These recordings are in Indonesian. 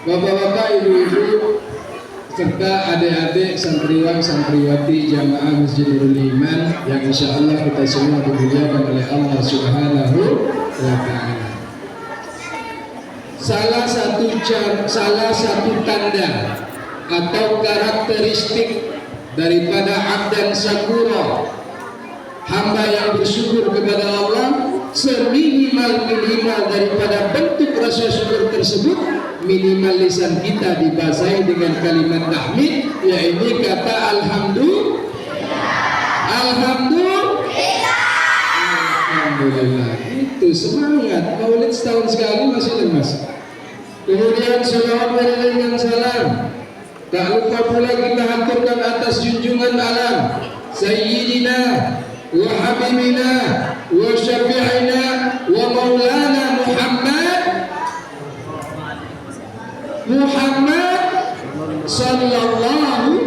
Bapak-bapak, ibu-ibu, serta adik-adik santriwan santriwati jamaah Masjidul Iman yang insya Allah kita semua dimuliakan oleh Allah Subhanahu wa Ta'ala. Salah satu tanda atau karakteristik daripada abdan syakura, hamba yang bersyukur kepada Allah, seminimal daripada bentuk rasa syukur tersebut, minimal lisan kita dibasahi dengan kalimat tahmid, yaitu kata alhamdulillah. Itu semangat. Maulid setahun sekali masih lemas. Kemudian salawat dan salam, tak lupa pula kita haturkan atas junjungan alam Sayyidina wa Habibina wa Syafi'ina wa Maulana Muhammad sallallahu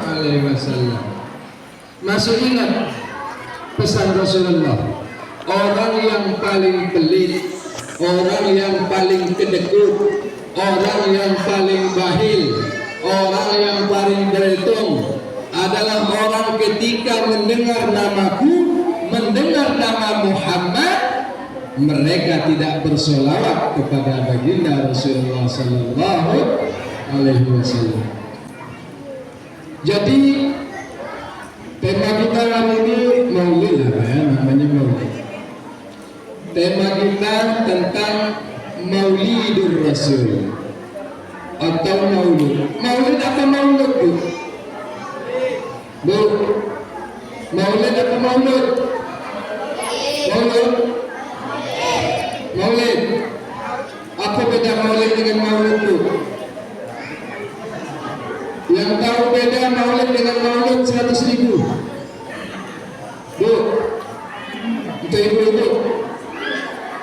alaihi wasallam. Masih ingat pesan Rasulullah? Orang yang paling pelit, orang yang paling kedekut, orang yang paling bahil, orang yang paling berhitung adalah orang ketika mendengar namaku, mendengar nama Muhammad, mereka tidak bersolawat kepada baginda Rasulullah Sallallahu Alaihi Wasallam. Jadi tema kita hari ini Maulid, namanya Maulid. Tema kita tentang Maulidur Rasul atau Maulid. Maulid apa Maulid, Bu? Bu, Maulid apa Maulid? Maulid. Apa beda Maulid dengan Maulid, Bu? Yang tahu beda Maulid dengan Maulid 100.000. Bu, untuk ibu-ibu,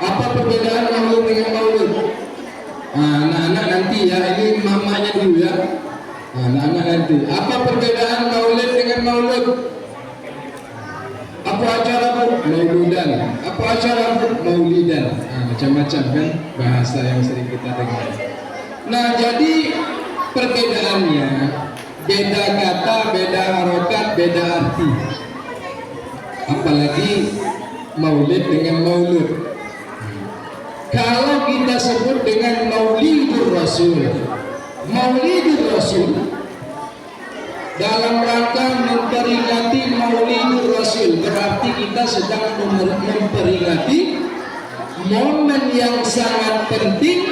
apa perbedaan Maulid dengan Maulid? Anak-anak nanti ya, ini mamanya dulu ya. Anak-anak nanti. Apa perbedaan Maulid dengan Maulid? Apa acara, Bu? Maulidan. Apa acara, Bu? Maulidan. Macam-macam kan bahasa yang sering kita dengar. Nah, jadi perbedaannya beda kata, beda harokat, beda arti. Apalagi Maulid dengan Maulud. Kalau kita sebut dengan Maulidur Rasul, Maulidur Rasul dalam rangka memperingati Maulidur Rasul, berarti kita sedang memperingati momen yang sangat penting,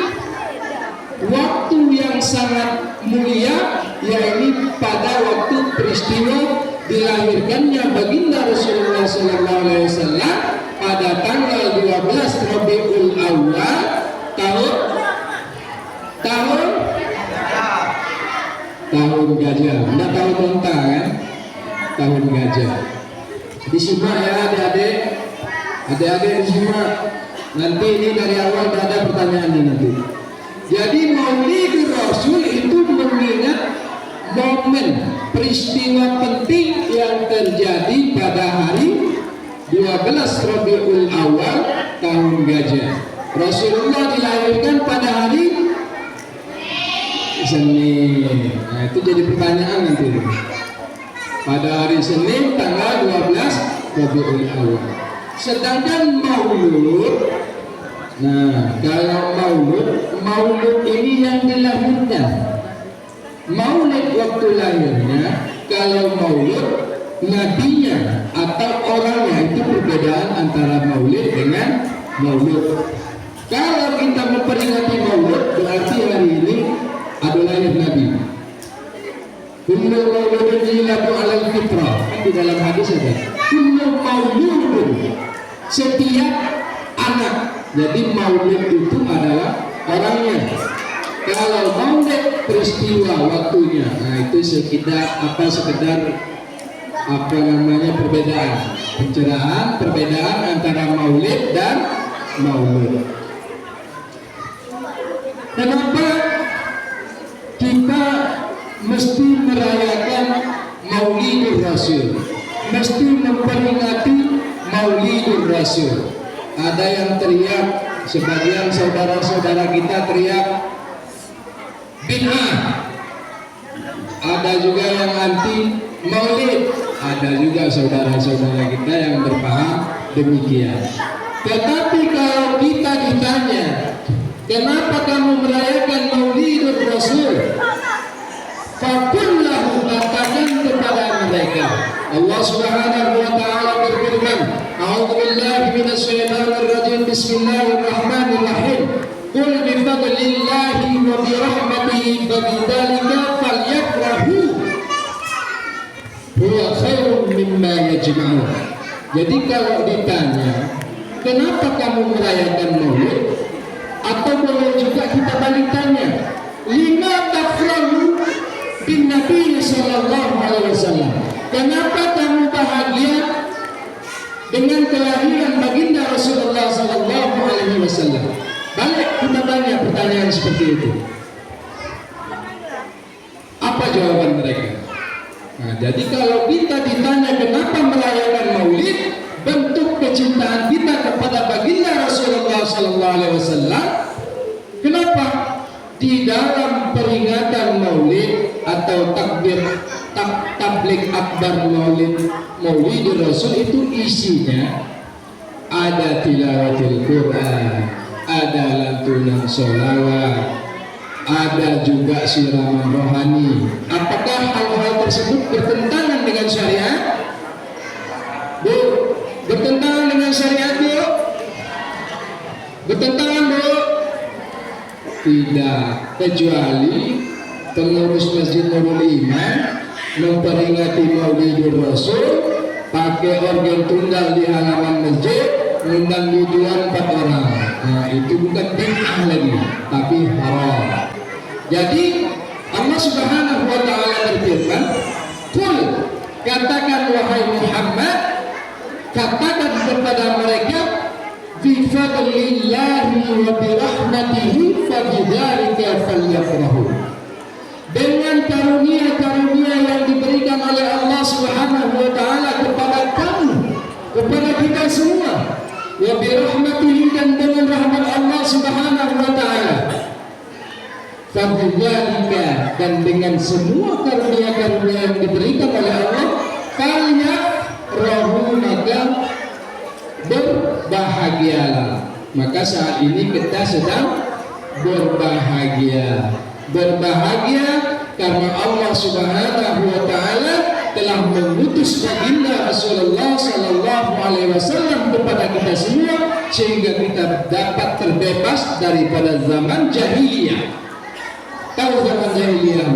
waktu yang sangat mulia, yaitu pada waktu peristiwa dilahirkannya baginda Rasulullah SAW pada tanggal 12 Rabiul Awal tahun gajah, enggak tahun unta kan? Tahun gajah. Disimak ya adik-adik disimak. Nanti ini dari awal tidak ada pertanyaannya nanti. Jadi Maulidur Rasul itu mengingat momen peristiwa penting yang terjadi pada hari 12 Rabiul Awal tahun gajah. Rasulullah dilahirkan pada hari Senin. Nah, itu jadi pertanyaan nanti. Pada hari Senin tanggal 12 Rabiul Awal. Sedangkan Maulud, nah kalau Maulud ini yang dilahirkan. Maulid waktu lahirnya, kalau Maulud nabinya atau orangnya, itu perbedaan antara Maulid dengan Maulud. Kalau kita memperingati Maulud, berarti hari ini ada lahir Nabi. Kullu mauludin yuladu alal fitrah, kan di dalam hadis ada. Kullu mauludin, setiap anak. Jadi Maulid itu adalah orangnya. Kalau Maulid peristiwa waktunya, nah itu sekedar perbedaan pencerahan, perbedaan antara Maulid dan Maulud. Kenapa kita mesti merayakan Maulidur Rasul, mesti memperingati Maulidur Rasul? ada yang teriak, sebagian saudara-saudara kita teriak bid'ah. Ada juga yang anti maulid, ada juga saudara-saudara kita yang berpaham demikian. Tetapi kalau kita ditanya, kenapa kamu merayakan Maulidur Rasul? Fakullahu, katakan kepada mereka, Allah Subhanahu wa taala berfirman, A'udzubillahi minasyaitonir rajim, Bismillahirrahmanirrahim. Qul bi fadlillahi wa bi rahmatihi fabidzalika falyafrahu huwa khairun mimma yajma'un. Jadi kalau ditanya, kenapa kamu merayakan Maulid? Atau boleh juga kita balik tanya, lima tafrahu bin Nabi sallallahu alaihi wasallam. Kenapa kamu bahagia dengan kelahiran baginda Rasulullah sallallahu alaihi wasallam? Balik kita tanya pertanyaan seperti itu. Apa jawaban mereka? Nah, jadi kalau kita ditanya kenapa merayakan Maulid, bentuk kecintaan kita kepada baginda Rasulullah sallallahu alaihi wasallam. Kenapa? Di dalam peringatan Maulid atau tabligh akbar Maulid Rasul itu isinya ada tilawatil Quran, ada lantunan sholawat, ada juga siraman rohani. Apakah hal-hal tersebut bertentangan dengan syariat? Bu, bertentangan dengan syariat, Bu? Bertentangan, Bu? Tidak, kecuali pengurus Masjid Nurul Iman memperingati Maulidur Rasul pakai organ tunggal di halaman masjid, mengundang tujuan 4 orang. Nah, itu bukan bid'ah lagi, tapi haram. Jadi Allah Subhanahu wa taala berfirman, "Qul," katakan wahai Muhammad, katakan kepada mereka, "Bi fadlillahi wa bi rahmatihi fabidzalika falyafrahu." Dengan karunia-karunia yang diberikan oleh Allah Subhanahu wa taala kepada kamu, kepada kita semua, wa bi rahmatihi, dan dengan rahmat Allah Subhanahu wa taala, fabidzalika, dan dengan semua karunia-karunia yang diberikan oleh Allah, falyafrahu, maka berbahagialah. Maka saat ini kita sedang berbahagia karena Allah Subhanahu wa taala telah mengutus baginda Rasulullah sallallahu alaihi wasallam kepada kita semua, sehingga kita dapat terbebas daripada zaman jahiliyah. Tahu zaman jahiliyah?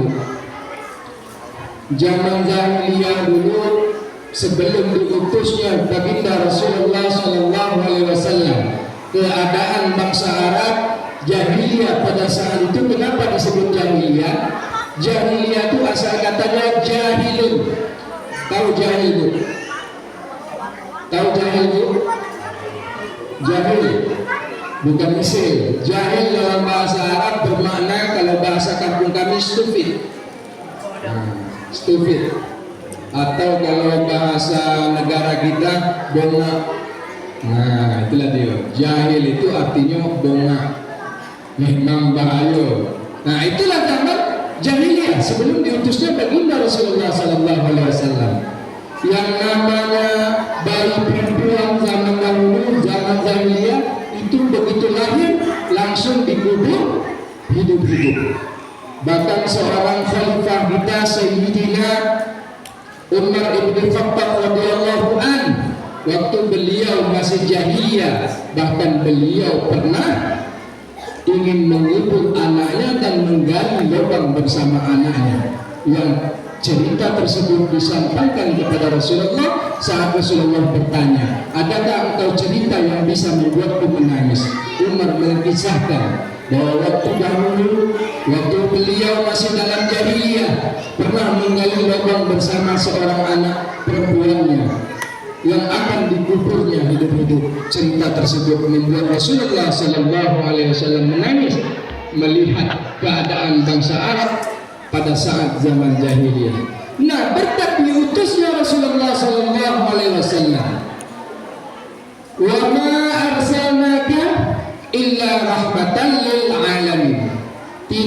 Zaman jahiliyah dulu, sebelum diutusnya baginda Rasulullah sallallahu alaihi wasallam, keadaan bangsa Arab jahiliyah pada saat itu. Kenapa disebut jahiliyah? Jahiliyah itu asal katanya jahilun. Tahu jahil, Bu? Tahu jahil, Bu? Jahil bukan misil. Jahil dalam bahasa Arab bermakna, kalau bahasa kampung kami, stupid. Stupid. Atau kalau bahasa negara kita, bongak. Nah, itulah dia. Jahil itu artinya bongak, memang bahaya. Nah, itulah zaman jahiliyah sebelum diutusnya baginda Rasulullah sallallahu alaihi wasallam. Yang namanya bayi perempuan zaman dahulu, zaman jahiliyah, itu begitu lahir langsung dikubur hidup-hidup. Bahkan seorang khalifah kita, Sayyidina Umar ibn Khattab radhiyallahu an, waktu beliau masih jahiliyah, bahkan beliau pernah ingin mengubur anaknya dan menggali lubang bersama anaknya. Yang cerita tersebut disampaikan kepada Rasulullah saat Rasulullah bertanya, adakah engkau cerita yang bisa membuatku menangis? Umar mengisahkan bahwa waktu dahulu, waktu beliau masih dalam jahiliyah, pernah menggali lubang bersama seorang anak perempuannya yang akan dikuburnya hidup-hidup. Cerita tersebut membuat Rasulullah sallallahu alaihi wasallam menangis melihat keadaan bangsa Arab pada saat zaman jahiliyah. Nah, berkat diutusnya Rasulullah sallallahu alaihi wasallam, wa ma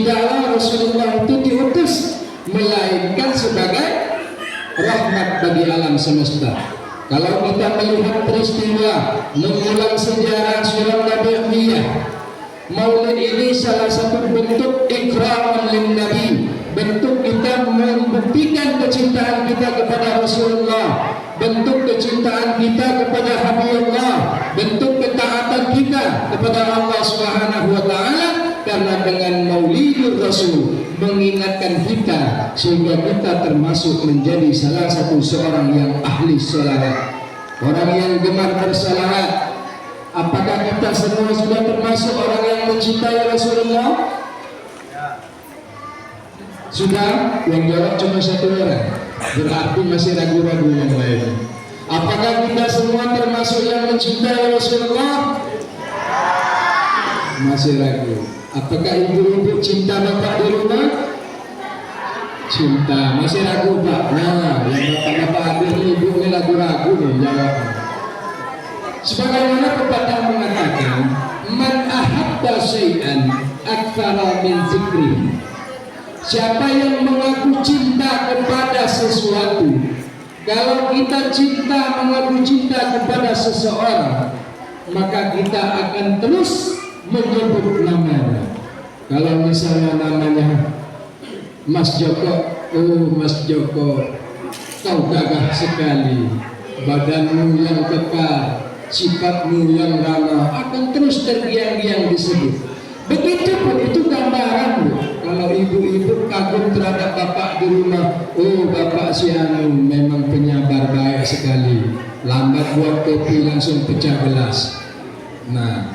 tidaklah Rasulullah itu diutus melainkan sebagai rahmat bagi alam semesta. Kalau kita melihat peristiwa mengulang sejarah surah Nabi, Maulid ini salah satu bentuk ikraman lin Nabi, bentuk kita membuktikan kecintaan kita kepada Rasulullah, bentuk kecintaan kita kepada Habibullah, bentuk ketaatan kita kepada Allah Subhanahu wa taala, karena dengan Maulidur Rasul mengingatkan kita sehingga kita termasuk menjadi salah satu seorang yang ahli salawat, orang yang gemar bersalawat. Apakah kita semua sudah termasuk orang yang mencintai Rasulullah? Sudah? Yang jawab cuma satu orang, berarti masih ragu-ragu yang lain. Apakah kita semua termasuk yang mencintai Rasulullah? Masih ragu. Apakah ibu-ibu cinta bapak di rumah? Cinta. Masih ragu pak? Nah, yang bapak adik ibu ini ragu-ragu nih jawabnya. Sebagaimana pepatah mengatakan, man ahabba syai'an aktsara min dzikri. Siapa yang mengaku cinta kepada sesuatu, kalau kita cinta mengaku cinta kepada seseorang, maka kita akan terus menyebut namanya. Kalau misalnya namanya Mas Joko, oh Mas Joko, kau gagah sekali, badanmu yang kekal, sifatmu yang ramah, akan terus tergiang-giang disebut. Begitupun itu gambaran. Kalau ibu-ibu kagum terhadap bapak di rumah, oh bapak si anu memang penyabar baik sekali, lambat buat kopi langsung pecah gelas. Nah,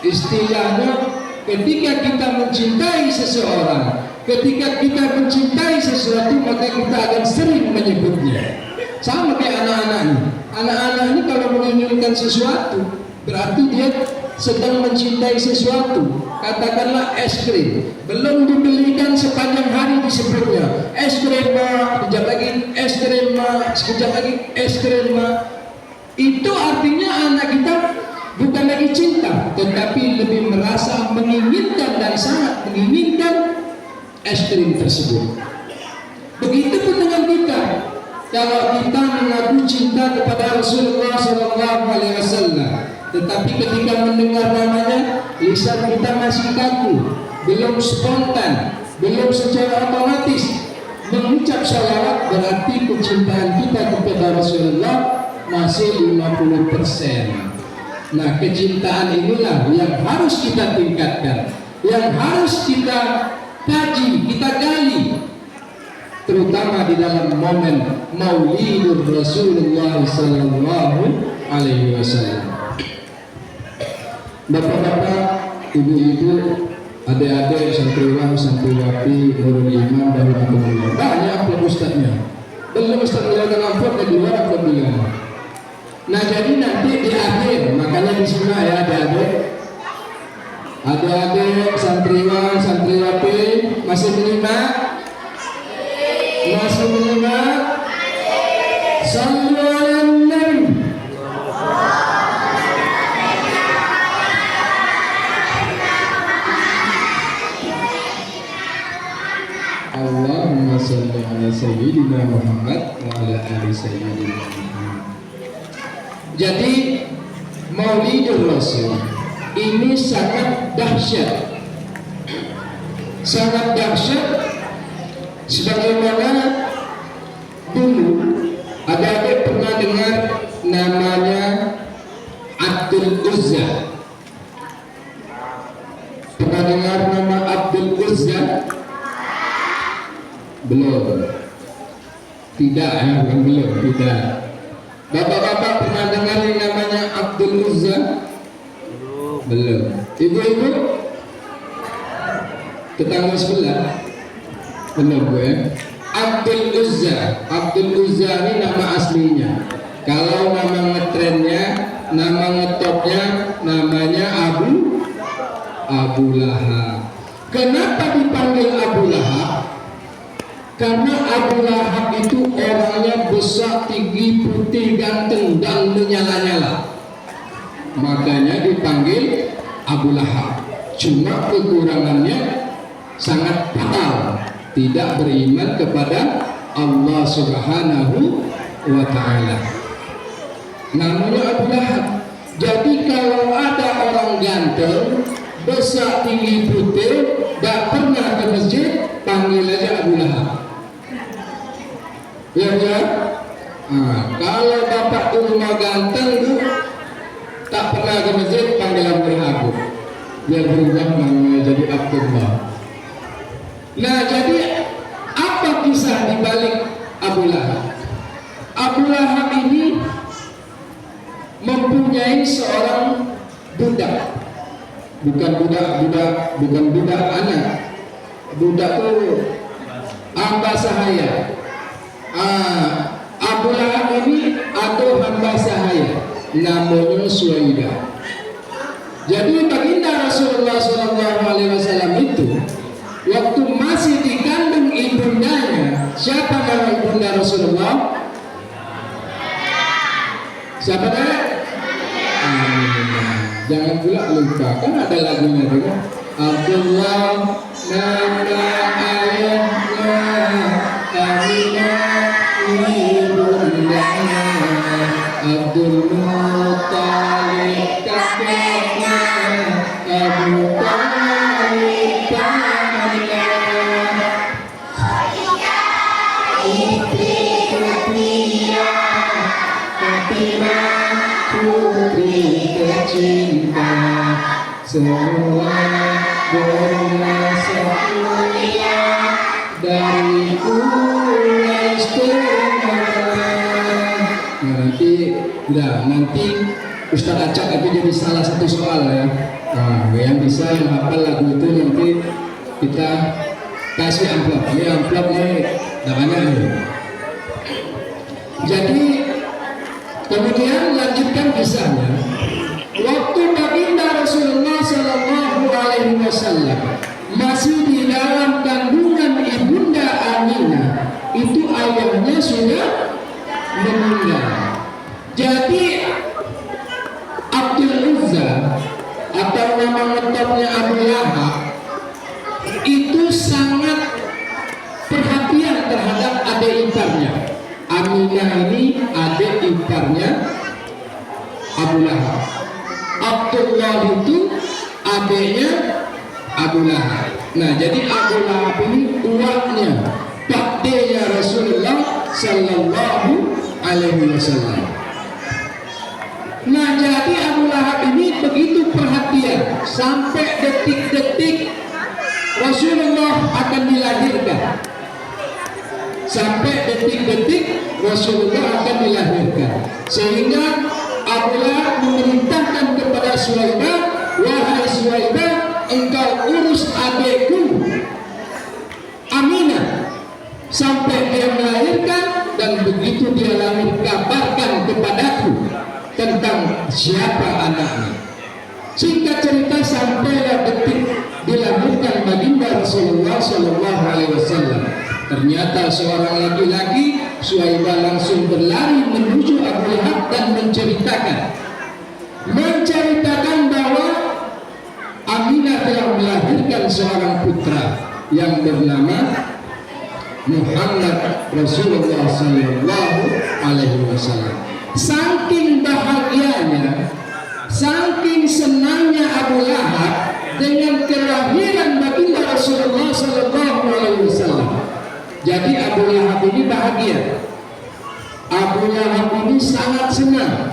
istilahnya ketika kita mencintai seseorang, ketika kita mencintai sesuatu, maka kita akan sering menyebutnya. Sama kayak anak-anak ini. Anak-anak ini kalau menginginkan sesuatu, berarti dia sedang mencintai sesuatu. Katakanlah es krim, belum dibelikan sepanjang hari disebutnya es krim ma, sekejap lagi es krim ma, sekejap lagi es krim ma. Itu artinya anak kita bukan lagi cinta, tetapi lebih merasa menginginkan dan sangat menginginkan es krim tersebut. Begitupun dengan kita. Kalau kita mengaku cinta kepada Rasulullah SAW, tetapi ketika mendengar namanya, lisan kita masih kaku, belum spontan, belum secara otomatis mengucap salawat, berarti kecintaan kita kepada Rasulullah masih 50%. Nah, kecintaan inilah yang harus kita tingkatkan, yang harus kita kaji, kita gali, terutama di dalam momen Maulidur Rasulullah Sallallahu Alaihi Wasallam. Bapak-bapak, ibu-ibu, adik-adik, santriwan, santriwati, nurul iman, dan alhamdulillah. Banyak amplop ustadznya. Belum ustadz melakukan amplop di luar amplop di dalam. Nah, jadi nanti di akhir, makanya di sini ya adik-adik, adik-adik, santriwan, santriwati, masih menyimak? Masih menyimak? Sallu ala Nabi. Allahumma salli ala sayyidina Muhammad wa ala ali sayyidina Muhammad. Jadi Maulidur Rasul ini sangat dahsyat. Sangat dahsyat. Sebagaimana dulu ada pernah dengar namanya Abdul Uzza. Pernah dengar nama Abdul Uzza? Belum. Tidak ya, bukan belum, tidak. Bapak-bapak pernah dengar yang namanya Abdul Uzza? Belum. Ibu-ibu? Tetangga sebelah? Benar Bu ya. Abdul Uzza. Abdul Uzza ini nama aslinya. Kalau nama ngetrennya, nama ngetopnya, namanya Abu Lahab. Kenapa dipanggil Abu Lahab? Karena Abu Lahab itu orangnya besar, tinggi, putih, ganteng, dan menyala-nyala. Makanya dipanggil Abu Lahab. Cuma kekurangannya sangat fatal, tidak beriman kepada Allah Subhanahu wa Ta'ala. Namanya Abu Lahab. Jadi kalau ada orang ganteng, besar, tinggi, putih, tak pernah ke masjid, panggil aja Abu Lahab. Ya, ya. Kalau bapak di rumah ganteng bu, tak pernah ke masjid, panggil Abu Lahab. Biar berubah namanya jadi Abdullah. Nah, jadi apa kisah di balik Abu Lahab? Abu Lahab ini mempunyai seorang budak, bukan budak anak. Budak itu hamba sahaya. Abu Lahab ini ada hamba sahaya, namanya Suwaidah. Jadi baginda Rasulullah SAW itu waktu masih dikandung ibundanya, siapa nama ibunda Rasulullah? Siapa nama? Jangan pula lupa, kan ada lagunya juga. Abdullah nama ayahnya, Aminah ibundanya, Abdul Muttalib kakeknya, Abu Talib pamannya, istri setia, Fatimah putri tercinta, semua berasal mulia dari Quraisy. Nanti Ustaz Acak itu jadi salah satu soal ya. Yang bisa menghafal lagu itu nanti kita kasih amplop. Ini amplop nih namanya ini. Jadi kemudian lanjutkan kisahnya. Waktu baginda Rasulullah SAW masih di dalam kandungan ibunda Aminah, itu ayahnya sudah meninggal. Jadi Abdul Uzza atau nama lengkapnya Abu Lahab itu sangat perhatian terhadap adik iparnya. Aminah ini adik iparnya Abu Lahab. Abdullah itu adiknya Abu Lahab. Nah, jadi Abu Lahab ini uaknya, pakdenya Rasulullah Sallallahu Alaihi Wasallam. Nah, jadi Abu Lahab ini begitu perhatian sampai detik-detik Rasulullah akan dilahirkan. Sampai detik-detik Rasulullah akan dilahirkan. Sehingga Abu Lahab memerintahkan kepada Suwaidah, wahai Suwaidah, engkau urus adikku Aminah sampai dia melahirkan, dan begitu dia lahir kabarkan kepadaku tentang siapa anaknya. Singkat cerita, sampailah detik dilahirkan baginda Rasulullah SAW. Ternyata seorang laki-laki. Suwaidah langsung berlari menuju Abu Lahab dan menceritakan bahwa Aminah telah melahirkan seorang putra yang bernama Muhammad Rasulullah Sallallahu Alaihi Wasallam. Saking bahagianya, saking senangnya Abu Lahab dengan kelahiran baginda Rasulullah Sallallahu Alaihi Wasallam. Jadi Abu Lahab ini bahagia. Abu Lahab ini sangat senang.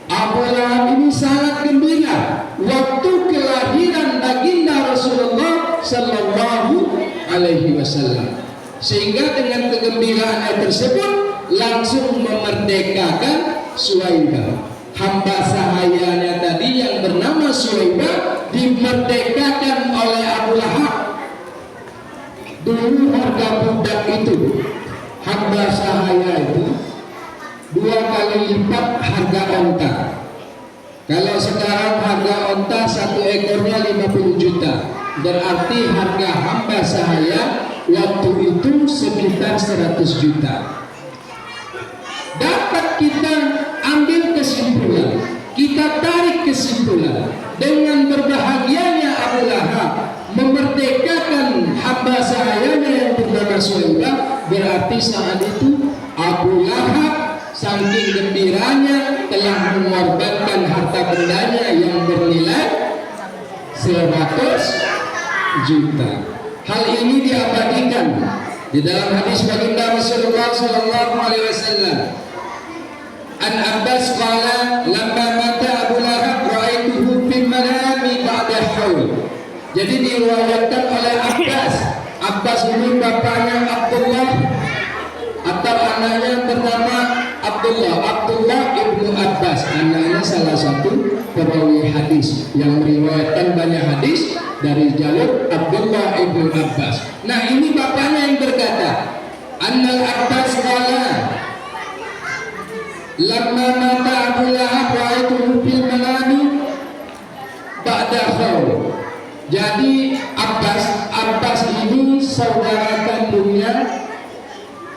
Abu Lahab ini sangat gembira waktu kelahiran baginda Rasulullah Sallallahu Alaihi Wasallam. Sehingga dengan kegembiraannya tersebut langsung memerdekakan Suwaidah. Hamba sahayanya tadi yang bernama Suwaidah dimerdekakan oleh Abu Lahab. Dulu harga budak itu, hamba sahaya itu 2 kali lipat harga onta. Kalau sekarang harga onta 1 ekornya 50 juta, berarti harga hamba sahaya waktu itu sekitar 100 juta. Dapat kita ambil kesimpulan, kita tarik kesimpulan, dengan berbahagianya Abu Lahab memerdekakan hamba sahayanya yang bernama Suhaibah, berarti saat itu Abu Lahab saking gembiranya telah mengorbankan harta bendanya yang bernilai 100 juta. Hal ini diabadikan di dalam hadis baginda Rasulullah sallallahu alaihi wasallam. An Abbas qala lamma mata Abu Lahab ra'aituhu fil manami ba'da haul. Jadi diriwayatkan oleh Abbas ini bapaknya Abdullah atau anaknya bernama Abdullah ibnu Abbas, anaknya salah satu perawi hadis yang meriwayatkan banyak hadis dari jalur Abdullah ibnu Abbas. Nah, ini bapaknya yang berkata, Annal Abbas qala lamma mata Abu Lahab ra'aituhu fil manami ba'da khawl. Jadi Abbas ini saudara kandungnya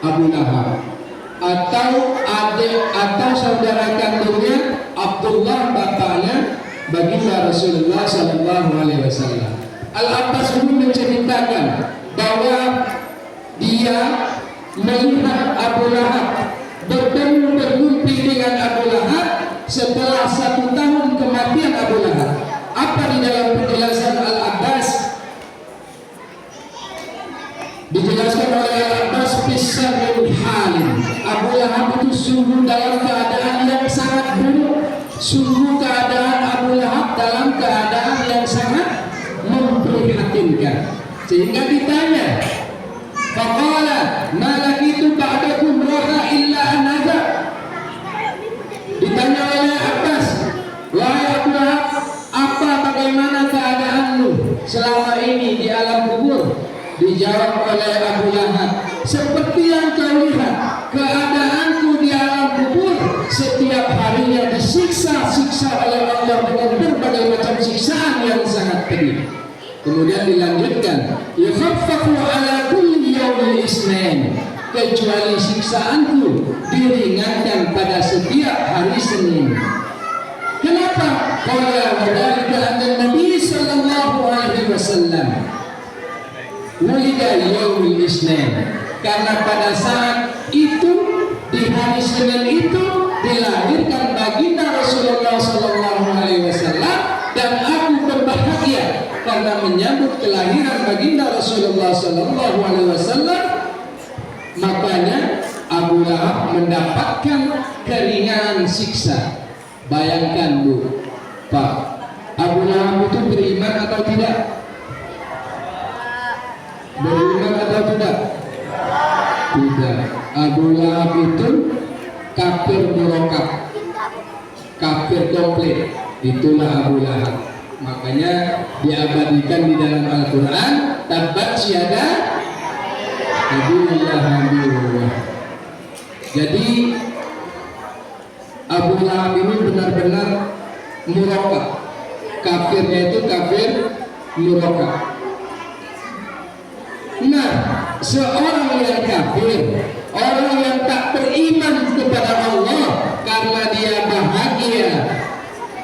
Abu Lahab atau adik atau saudara kandungnya Abdullah bapaknya baginda Rasulullah sallallahu alaihi wasallam. Al-Abbas ini menceritakan bahwa dia melihat Abu Lahab bermimpi dengan Abu Lahab setelah 1 tahun kematian Abu Lahab. Apa di dalam penjelasan Al-Abbas? Dijelaskan oleh Al-Abbas fisarul halin. Abu Lahab itu sungguh dalam keadaan yang sangat buruk. Sungguh keadaan Abu Lahab dalam keadaan yang sangat memprihatinkan. Sehingga ditanya, faqala ma laqitu ba'dakum raha illa an azab. Ditanya oleh Abbas, wahai Abu Lahab, bagaimana keadaanmu selama ini di alam kubur? Dijawab oleh Abu Lahab, seperti yang kau lihat, keadaanku di alam kubur setiap harinya disiksa oleh Allah dengan berbagai macam siksaan yang sangat pedih. Kemudian dilanjutkan, yukhaffafu ala kulli yawmil isnin, kecuali siksaanku diringankan pada setiap hari Senin. Kenapa? Qala wadzalika anna Nabi sallallahu alaihi wasallam wulida yaumil isnin, karena pada saat itu di hari Senin itu dilahirkan baginda Rasulullah sallallahu alaihi wasallam, dan aku berbahagia karena menyambut kelahiran baginda Rasulullah sallallahu alaihi wasallam. Makanya Abu Lahab mendapatkan keringanan siksa. Bayangkan Bu, Pak, Abu Lahab itu beriman atau tidak? Beriman atau tidak? Tidak. Abu Lahab itu kafir murokab, kafir komplit. Itulah Abu Lahab. Makanya diabadikan di dalam Al-Quran, tabbat syada Abu Lahab. Jadi Abu Lahab ini benar-benar murokab. Kafirnya itu kafir murokab. Nah, seorang yang kafir, orang yang tak beriman kepada Allah, karena dia bahagia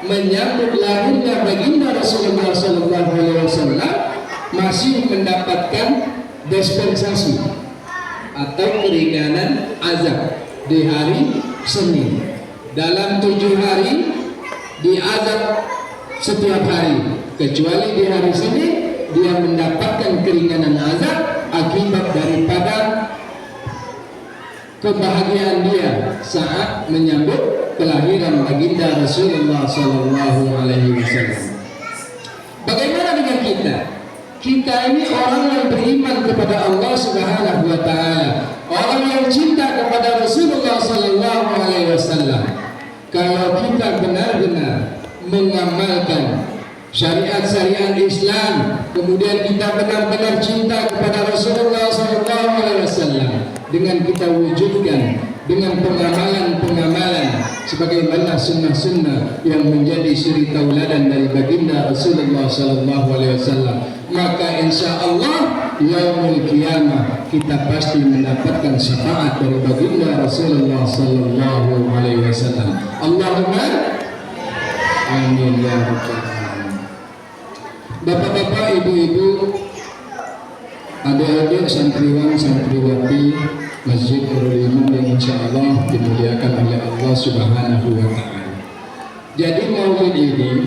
menyambut lahirnya baginda Rasulullah sallallahu alaihi wasallam, masih mendapatkan dispensasi atau keringanan azab di hari Senin. Dalam 7 hari diazab setiap hari, kecuali di hari Senin dia mendapatkan keringanan azab akibat daripada kebahagiaan dia saat menyambut kelahiran baginda Rasulullah sallallahu alaihi wasallam. Bagaimana dengan kita? Kita ini orang yang beriman kepada Allah Subhanahu wa taala, orang yang cinta kepada Rasulullah sallallahu alaihi wasallam. Kalau kita benar-benar mengamalkan syariat-syariat Islam, kemudian kita benar-benar cinta kepada Rasulullah sallallahu alaihi wasallam, dengan kita wujudkan dengan pengamalan-pengamalan sebagaimana sunnah-sunnah yang menjadi suri tauladan dari baginda Rasulullah sallallahu alaihi wasallam, maka insya Allah yaumul qiyamah kita pasti mendapatkan syafaat dari baginda Rasulullah sallallahu alaihi wasallam. Allahumma amin ya rabbal alamin. Bapak-bapak, ibu-ibu Adik-adik santriwan santriwati Masjid Nurul Iman yang insya Allah dimuliakan oleh Allah Subhanahu wa Ta'ala. Jadi maulid ini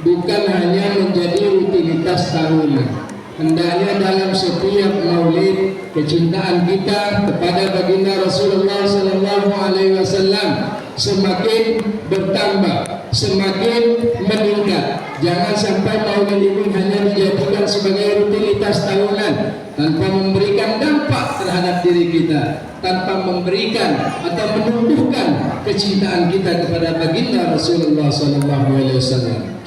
bukan hanya menjadi rutinitas tahunan. Hendaknya dalam setiap maulid kecintaan kita kepada baginda Rasulullah Sallallahu Alaihi Wasallam semakin bertambah, semakin meningkat. Jangan sampai maulid ini hanya dijadikan sebagai rutinitas tahunan tanpa memberikan dampak terhadap diri kita, tanpa memberikan atau menumbuhkan kecintaan kita kepada baginda Rasulullah Sallallahu Alaihi Wasallam.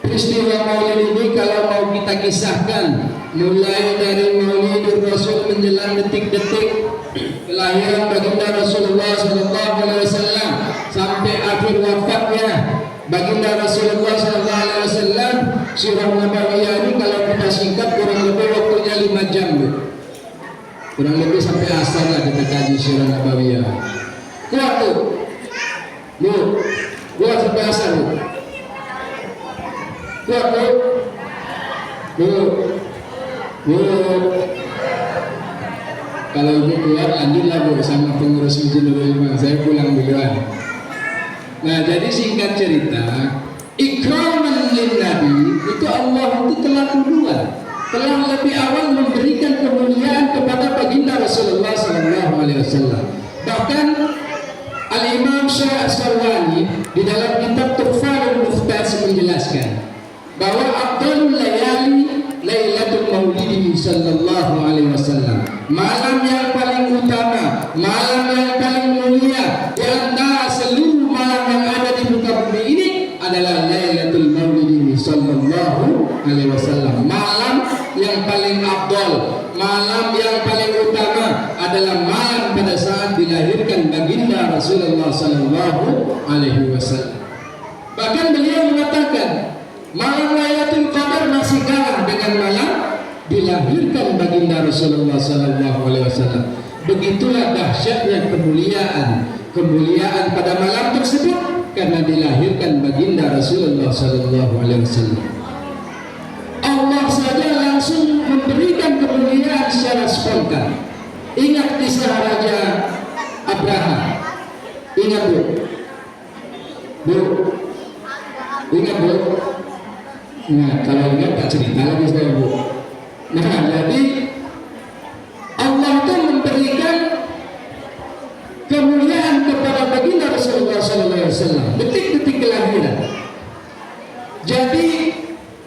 Peristiwa maulid ini kalau mau kita kisahkan, mulai dari Maulidur Rasul menjelang detik-detik kelahiran baginda Rasulullah Sallallahu Alaihi Wasallam sampai akhir wafatnya baginda Rasulullah Sallallahu Alaihi Wasallam, sirah nabawiyah ini kalau kita singkat kurang lebih waktunya 5 jam, kurang lebih sampai asar lah kita kaji sirah nabawiyah. Kuat tuh, kuat sampai asar tuh. Kuat bu. Kalau ibu keluar lanjutlah bu sama pengurus Masjid Nurul Iman. Saya pulang duluan. Nah, jadi singkat cerita, ikraman lin Nabi itu Allah itu telah duluan, telah lebih awal memberikan kemuliaan kepada baginda Rasulullah Sallallahu Alaihi Wasallam. Bahkan Al-Imam Syekh As-Sarwani di dalam kitab Tuhfatul Muhtaj menjelaskan bahwa afdalul layali Lailatul Maulid Sallallahu Alaihi Wasallam, malam yang paling utama, malam yang paling mulia di antara seluruh malam yang ada di muka bumi ini adalah Lailatul Maulid Sallallahu Alaihi Wasallam. Malam yang paling afdal, malam yang paling utama adalah malam pada saat dilahirkan baginda Rasulullah Sallallahu Alaihi Wasallam. Bahkan beliau mengatakan malam Lailatul Qadar masih kalah dengan malam dilahirkan baginda Rasulullah Sallallahu Alaihi Wasallam. Begitulah dahsyatnya kemuliaan pada malam tersebut karena dilahirkan baginda Rasulullah Sallallahu Alaihi Wasallam. Allah saja langsung memberikan kemuliaan secara spontan. Ingat kisah Raja Abraham. Ingat bu, ingat bu. Nah, kalau ingat tak cerita lagi saya bu. Nah, jadi Allah itu memberikan kemuliaan kepada baginda Rasulullah Sallallahu Alaihi Wasallam detik-detik kelahiran. Jadi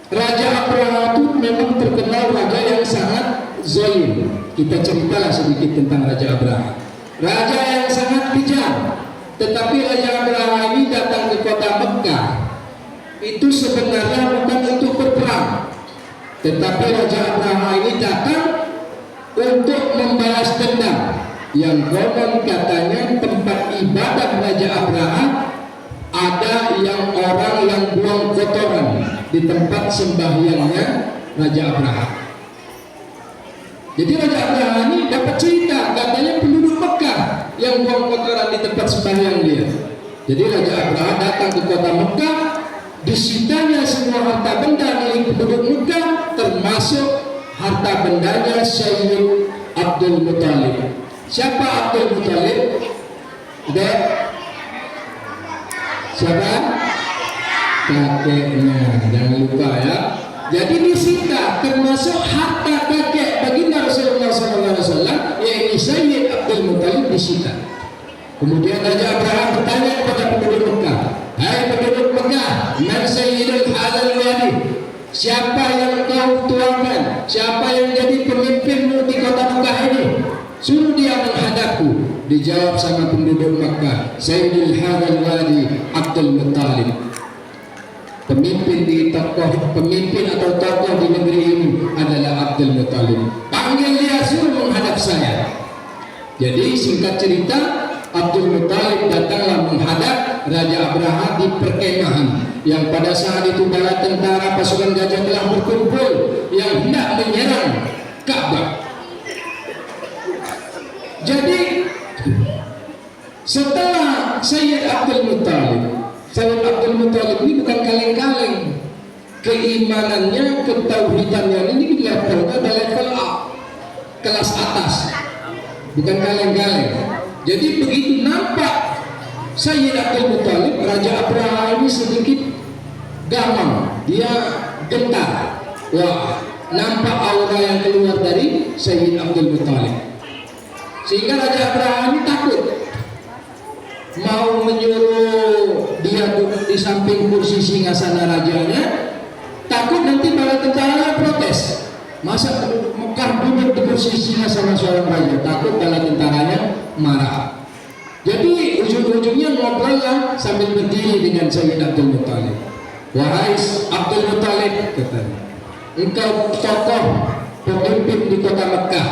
Raja Abraham itu memang terkenal raja yang sangat zalim. Kita ceritalah sedikit tentang Raja Abraham. Raja yang sangat kejam. Tetapi Raja Abraham ini datang ke kota Mekah itu sebenarnya bukan untuk berperang, tetapi Raja Abraham ini datang untuk membalas dendam. Yang konon katanya tempat ibadah Raja Abraham ada yang orang yang buang kotoran di tempat sembahyangnya Raja Abraham. Jadi Raja Abraham ini dapat cerita katanya penduduk Mekah yang buang kotoran di tempat sembahyang dia. Jadi Raja Abraham datang ke kota Mekah, disitanya semua harta benda milik penduduk Mekah, termasuk harta bendanya Sayyid Abdul Muttalib. Siapa Abdul Muttalib? Udah? Siapa? Kakeknya, jangan lupa ya. Jadi disita termasuk harta kakek baginda Rasulullah SAW, yaitu Sayyid Abdul Muttalib disita. Kemudian Raja Abraham bertanya kepada penduduk Mekah, hai penduduk Mekah, man sayyidul hadal wadi, siapa yang kau tuakan, siapa yang jadi pemimpinmu di kota Mekah ini? Suruh dia menghadapku. Dijawab sama penduduk Mekah, Sayyidul hadal wadi Abdul Muttalib. Pemimpin atau tokoh di negeri ini adalah Abdul Muttalib. Panggil dia, suruh menghadap saya. Jadi singkat cerita, Abdul Muttalib datanglah menghadap Raja Abraham di perkemahan yang pada saat itu bala tentara pasukan gajah telah berkumpul yang hendak menyerang Ka'bah. Jadi setelah Sayyid Abdul Muttalib ini bukan kaleng-kaleng. keimanannya, ketauhidannya ini levelnya ada level A, kelas atas, bukan kaleng-kaleng. Jadi begitu nampak Sayyid Abdul Muttalib, Raja Abraha ini sedikit gamang, dia gentar. Wah, nampak aura yang keluar dari Sayyid Abdul Muttalib, sehingga Raja Abraha ini takut, mau menyuruh dia duduk di samping kursi singgasana rajanya, takut nanti para tentara protes. Masa Mekah duduk di kursi singgasana seorang raja, takut bala tentaranya marah. Jadi ujung-ujungnya ngobrollah sambil berdiri dengan Sayyid Abdul Muttalib. Wahai Abdul Muttalib, katanya, engkau tokoh pemimpin di kota Mekah,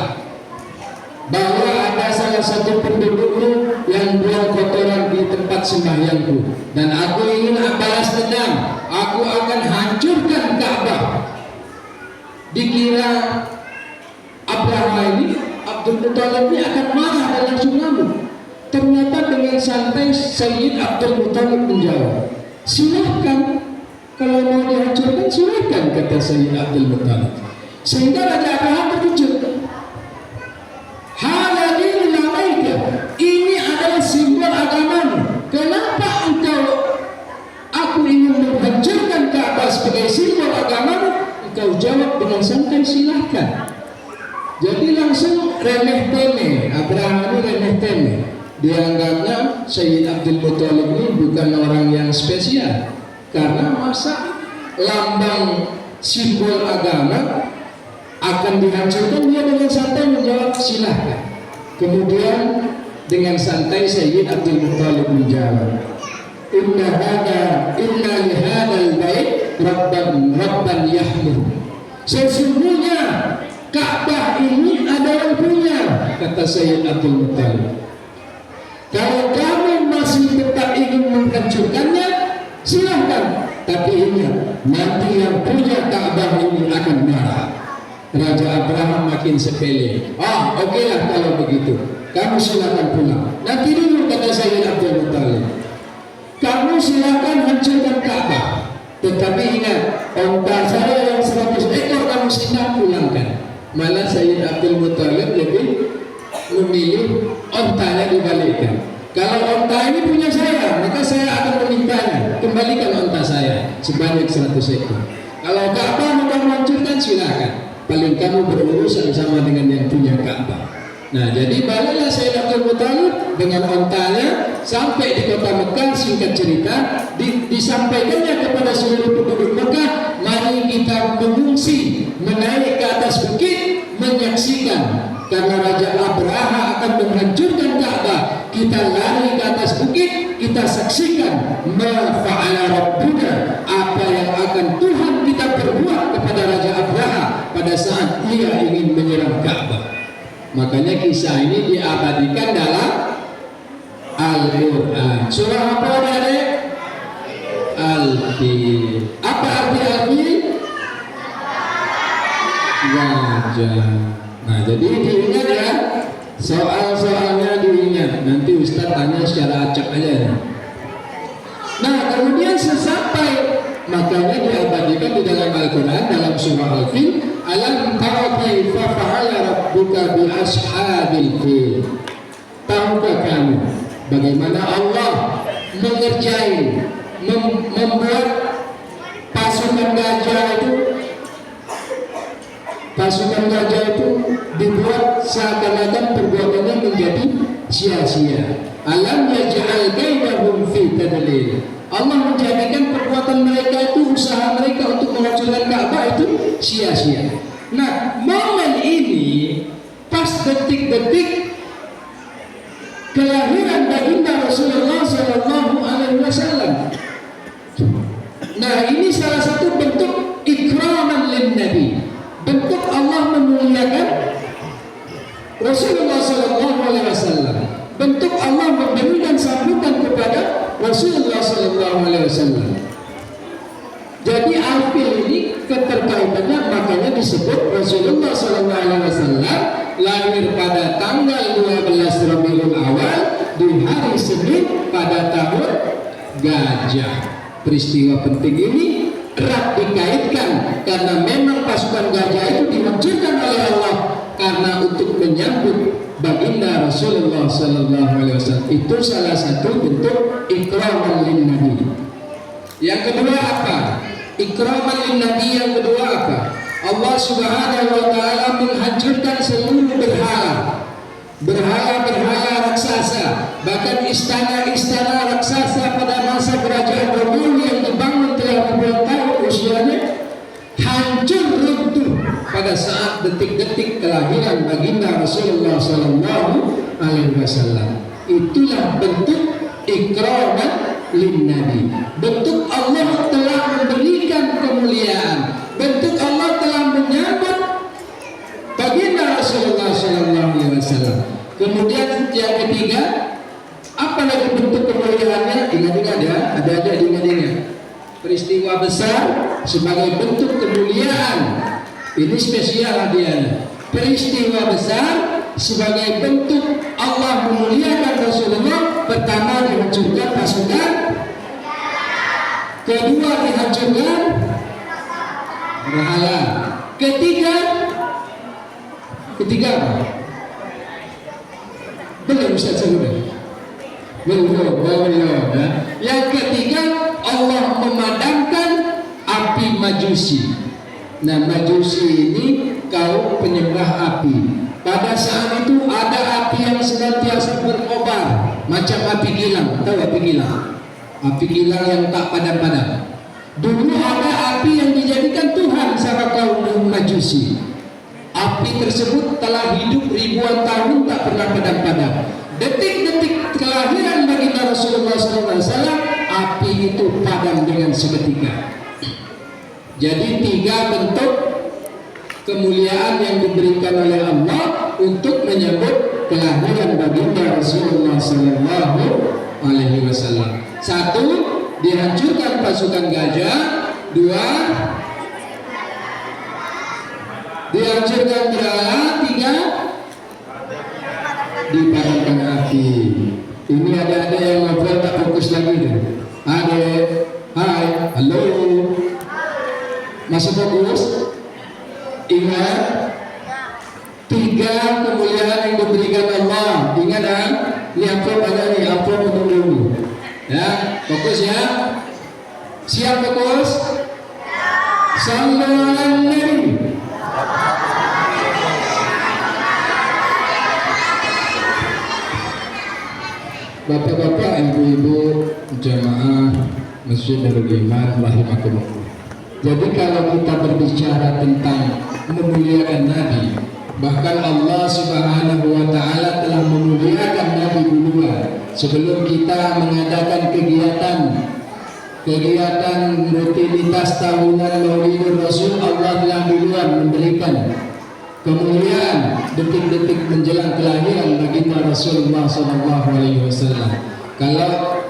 bahwa ada salah satu pendudukmu yang buang kotoran di tempat sembahyangku, dan aku ingin balas dendam. Aku akan hancurkan Ka'bah. Dikira Abraha ini, Abdul Muttalib ini akan marah dan langsung ngamuk. Ternyata dengan santai Sayyid Abdul Muttalib menjawab, silahkan, kalau mau dihancurkan silahkan, kata Sayyid Abdul Muttalib. Sehingga Raja Abraha terkejut. Ini adalah simbol agamamu. Kenapa aku ingin menghancurkan Ka'bah sebagai simbol agamamu? Engkau jawab dengan santai, silahkan. Jadi langsung remeh temeh. Abraham ini remeh temeh. Dianggapnya Sayyid Abdul Muttalib ini bukan orang yang spesial, karena masa lambang simbol agama akan dihancurkan, dia dengan santai menjawab silahkan. Kemudian dengan santai Sayyid Abdul Muttalib menjawab, inna lihadal bait rabban yahmud. Sesungguhnya Ka'bah ini ada yang punya, kata Sayyid Abdul Muttalib. Kalau kamu masih tetap ingin menghancurkannya, silahkan. Tapi ingat, nanti yang punya Ka'bah ini akan marah. Raja Abraham makin sepele. Oke lah kalau begitu, kamu silakan pulang. Nanti dulu, kata Sayyid Abdul Muttalib, kamu silakan hancurkan Ka'bah, tetapi ingat, onta saya yang 100 ekor kamu silakan pulangkan. Malah Sayyid Abdul Muttalib lebih memilih ontanya dibalikkan. Kalau onta ini punya saya, maka saya akan memintanya, kembalikan onta saya sebanyak 100 ekor. Kalau Ka'bah mau kamu hancurkan, silakan. Paling kamu berurusan sama dengan yang punya Ka'bah. Nah, jadi baliklah Sayyid Abdul Muttalib dengan ontanya sampai di kota Mekah. Singkat cerita, disampaikannya kepada seluruh penduduk Mekah, mari kita mengungsi, menaik ke atas bukit, menyaksikan, karena Raja Abraha akan menghancurkan Ka'bah. Kita lari ke atas bukit, kita saksikan ma fa'ala rabbuna, apa yang akan Tuhan kita perbuat kepada Raja Abraha pada saat dia ingin menyerang Ka'bah. Makanya kisah ini diabadikan dalam Al-Quran. Surah apa tadi? Al-Fil. Apa arti Al-Fil? Gajah. Nah, jadi diingat ya, soal-soalnya diingat. Nanti Ustaz tanya secara acak aja. Nah, kemudian sesampai, makanya diabadikan di dalam Al-Quran, dalam surah Al-Fil, alam tara kaifa fa'ala rabbuka bi ashabil fil. Tahukah kamu bagaimana Allah mengerjain, membuat pasukan gajah itu dibuat seakan-akan perbuatannya menjadi sia-sia. Alam yaj'al kaidahum fi tadlil. Allah menjadikan perbuatan mereka itu, usaha mereka untuk menghancurkan Ka'bah itu sia-sia. Nah, momen ini pas detik-detik kelahiran baginda Rasulullah Sallallahu Alaihi Wasallam. Nah, ini salah satu bentuk ikraman lin Nabi, bentuk Allah memuliakan Rasulullah Sallallahu Alaihi Wasallam, bentuk Allah memberikan sambutan kepada Rasulullah Sallallahu Alaihi Wasallam. Jadi Al-Fil ini keterkaitannya, makanya disebut Rasulullah Sallallahu Alaihi Wasallam lahir pada tanggal 12 Rabiul Awal di hari Senin pada tahun Gajah. Peristiwa penting ini erat dikaitkan, karena memang pasukan gajah itu dihancurkan oleh Allah karena untuk menyambut baginda Rasulullah Sallallahu Alaihi Wasallam. Itu salah satu bentuk ikraman lin Nabi. Yang kedua apa? Ikraman lin Nabi yang kedua apa? Allah Subhanahu Wa Taala menghancurkan seluruh berhala raksasa, bahkan istana-istana raksasa pada masa kerajaan Romawi yang dibangun telah ribuan tahun usianya hancur runtuh pada saat detik-detik kelahiran baginda Rasulullah Sallallahu Alaihi Wasallam. Itulah bentuk ikraman lin Nabi. Bentuk Allah telah memberikan kemuliaan. Bentuk Allah telah menyambut baginda Rasulullah Sallallahu Alaihi Wasallam. Kemudian yang ketiga, apa lagi bentuk kemuliaannya? Ingat-ingat ya, ada ingat-ingat. Peristiwa besar sebagai bentuk kemuliaan. Ini spesial hadiahnya. Peristiwa besar sebagai bentuk Allah memuliakan Rasulullah. Pertama dihancurkan pasukan, kedua dihancurkan berhala, ketiga apa? Belum Ustaz sebutkan. Belum ya. Yang ketiga, Allah memadamkan api Majusi. Nah, Majusi ini kaum penyembah api. Pada saat itu ada api yang senantiasa berkobar, macam api gilang. Tahu api gilang? Api gilang yang tak padam-padam. Dulu ada api yang dijadikan Tuhan sama kaum Majusi. Api tersebut telah hidup ribuan tahun tak pernah padam-padam. Detik-detik kelahiran baginda Rasulullah SAW, api itu padam dengan seketika. Jadi 3 bentuk kemuliaan yang diberikan oleh Allah untuk menyambut kelahiran baginda Rasulullah Sallallahu Alaihi Wasallam. 1, dihancurkan pasukan gajah. 2, dihancurkan berhala. 3, dipadamkan api. Ini ada yang ngobrol tak fokus lagi deh. Ada, hai, halo, masih fokus? Ingat 3 kemuliaan yang diberikan Allah. Ingat kan? Ini amplop ada nih, amplop untuk dulu. Ya, fokus ya. Siap fokus? Sallallahu alaihi. Bapak-bapak, ibu-ibu, jamaah Masjid Darul Iman rahimakumullah. Jadi kalau kita berbicara tentang memuliakan Nabi, bahkan Allah Subhanahu wa Ta'ala telah memuliakan Nabi duluan sebelum kita mengadakan kegiatan rutinitas tahunan Maulidur Rasul. Allah telah duluan memberikan kemuliaan detik-detik menjelang kelahiran baginda Rasulullah SAW. Kalau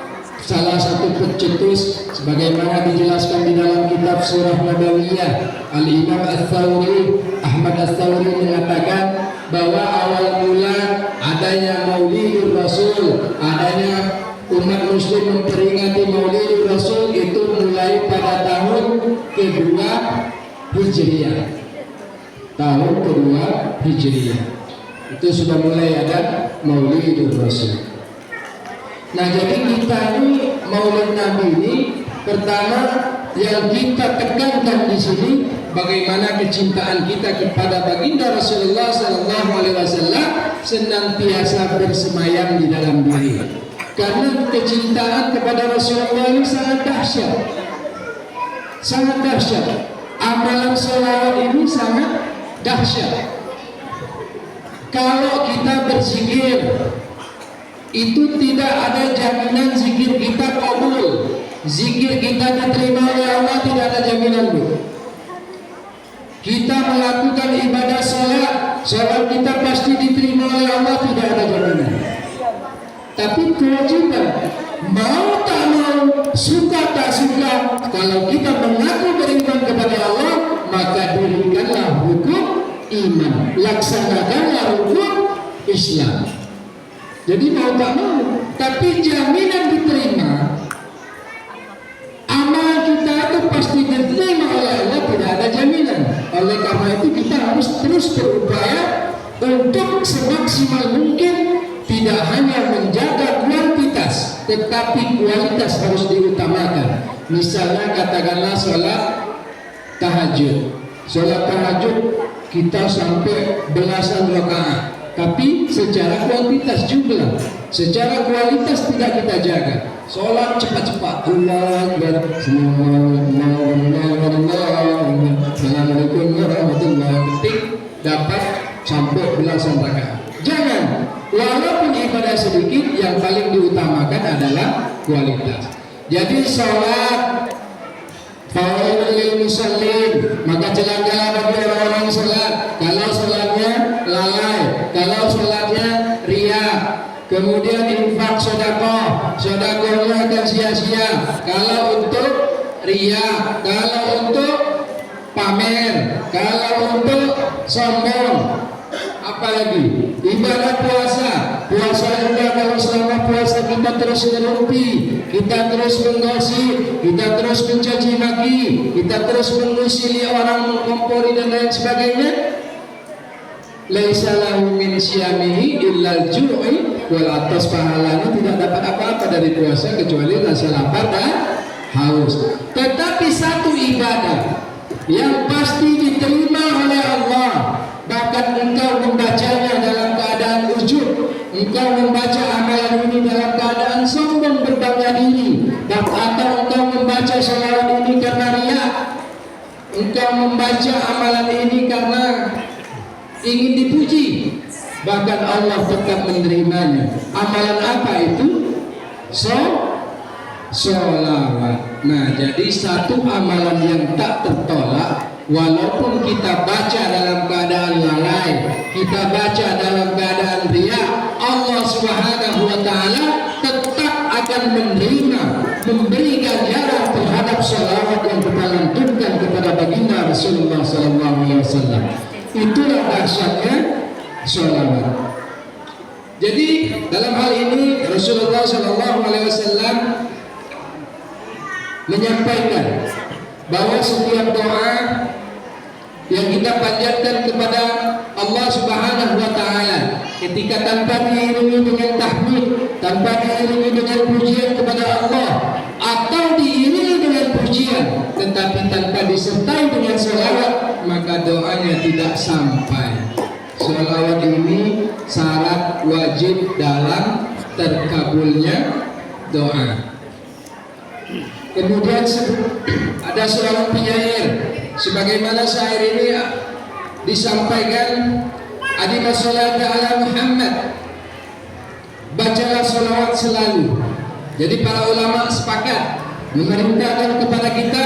salah satu pencetus sebagaimana dijelaskan di dalam kitab Surah Nabawiyah, Al-Imam Ats-Tsauri, Ahmad Ats-Tsauri mengatakan bahwa awal mula adanya Maulidur Rasul, adanya umat muslim memperingati Maulidur Rasul itu mulai pada tahun kedua Hijriah. Tahun kedua Hijriah itu sudah mulai ada Maulidur Rasul. Nah, jadi kita ini Maulid Nabi ini pertama yang kita tekankan di sini bagaimana kecintaan kita kepada baginda Rasulullah Sallallahu Alaihi Wasallam senantiasa bersemayam di dalam diri. Karena kecintaan kepada Rasulullah ini sangat dahsyat, sangat dahsyat. Amalan sholawat ini sangat dahsyat. Kalau kita berzikir itu tidak ada jaminan zikir kita kabul, zikir kita diterima oleh Allah, tidak ada jaminan bu. Kita melakukan ibadah sholat kita pasti diterima oleh Allah, tidak ada jaminan. Tapi kewajiban mau tak mau, suka tak suka, kalau kita mengaku beriman kepada Allah, maka dirikanlah hukum iman, laksanakanlah hukum Islam. Jadi mau tak mau, tapi jaminan diterima amal kita itu pasti benar terus berupaya untuk semaksimal mungkin tidak hanya menjaga kuantitas, tetapi kualitas harus diutamakan. Misalnya katakanlah sholat tahajud. Sholat tahajud kita sampai belasan rakaat, tapi secara kuantitas jumlah, secara kualitas tidak kita jaga. Sholat cepat-cepat, Allahu Akbar, Assalamualaikum warahmatullahi wabarakatuh, dapat sampai belasan rakaat. Jangan, walaupun ibadah sedikit, yang paling diutamakan adalah kualitas. Jadi sholat fawailul musallin, maka celaka bagi orang-orang sholat kalau sholatnya lalai, kalau sholatnya riya. Kemudian infak sedekah, sedekahnya akan sia-sia kalau untuk riya, kalau untuk pamer, kalau untuk sombong. Apalagi ibadah puasa, puasa juga kalau selama puasa kita terus ngerumpi, kita terus menggosip, kita terus mencaci maki, kita terus mengusili orang, mengkompori dan lain sebagainya, laisa lahu min syamihi illa al-ju'i, wal atas pahalanya tidak dapat apa-apa dari puasa kecuali rasa lapar dan haus. Tetapi satu ibadah yang pasti diterima oleh Allah, bahkan engkau membacanya dalam keadaan ujub, engkau membaca amalan ini dalam keadaan sombong berbangga diri, atau engkau membaca salawat ini karena riya, engkau membaca amalan ini karena ingin dipuji, bahkan Allah tetap menerimanya. Amalan apa itu? Sholawat. Nah, jadi satu amalan yang tak tertolak, walaupun kita baca dalam keadaan lalai, kita baca dalam keadaan riya, Allah Subhanahu wa taala tetap akan menerima, memberi ganjaran terhadap sholawat yang kita lantunkan kepada baginda Rasulullah SAW. Itulah dahsyatnya sholawat. Jadi dalam hal ini Rasulullah SAW menyampaikan bahwa setiap doa yang kita panjatkan kepada Allah Subhanahu wa taala, ketika tanpa diiringi dengan tahmid, tanpa diiringi dengan pujian kepada Allah, atau diiringi dengan pujian tetapi tanpa disertai dengan sholawat, maka doanya tidak sampai. Sholawat ini syarat wajib dalam terkabulnya doa. Kemudian ada seorang penyair, sebagaimana syair ini disampaikan, adina sholata ala Muhammad, bacalah sholawat selalu. Jadi para ulama sepakat memerintahkan kepada kita,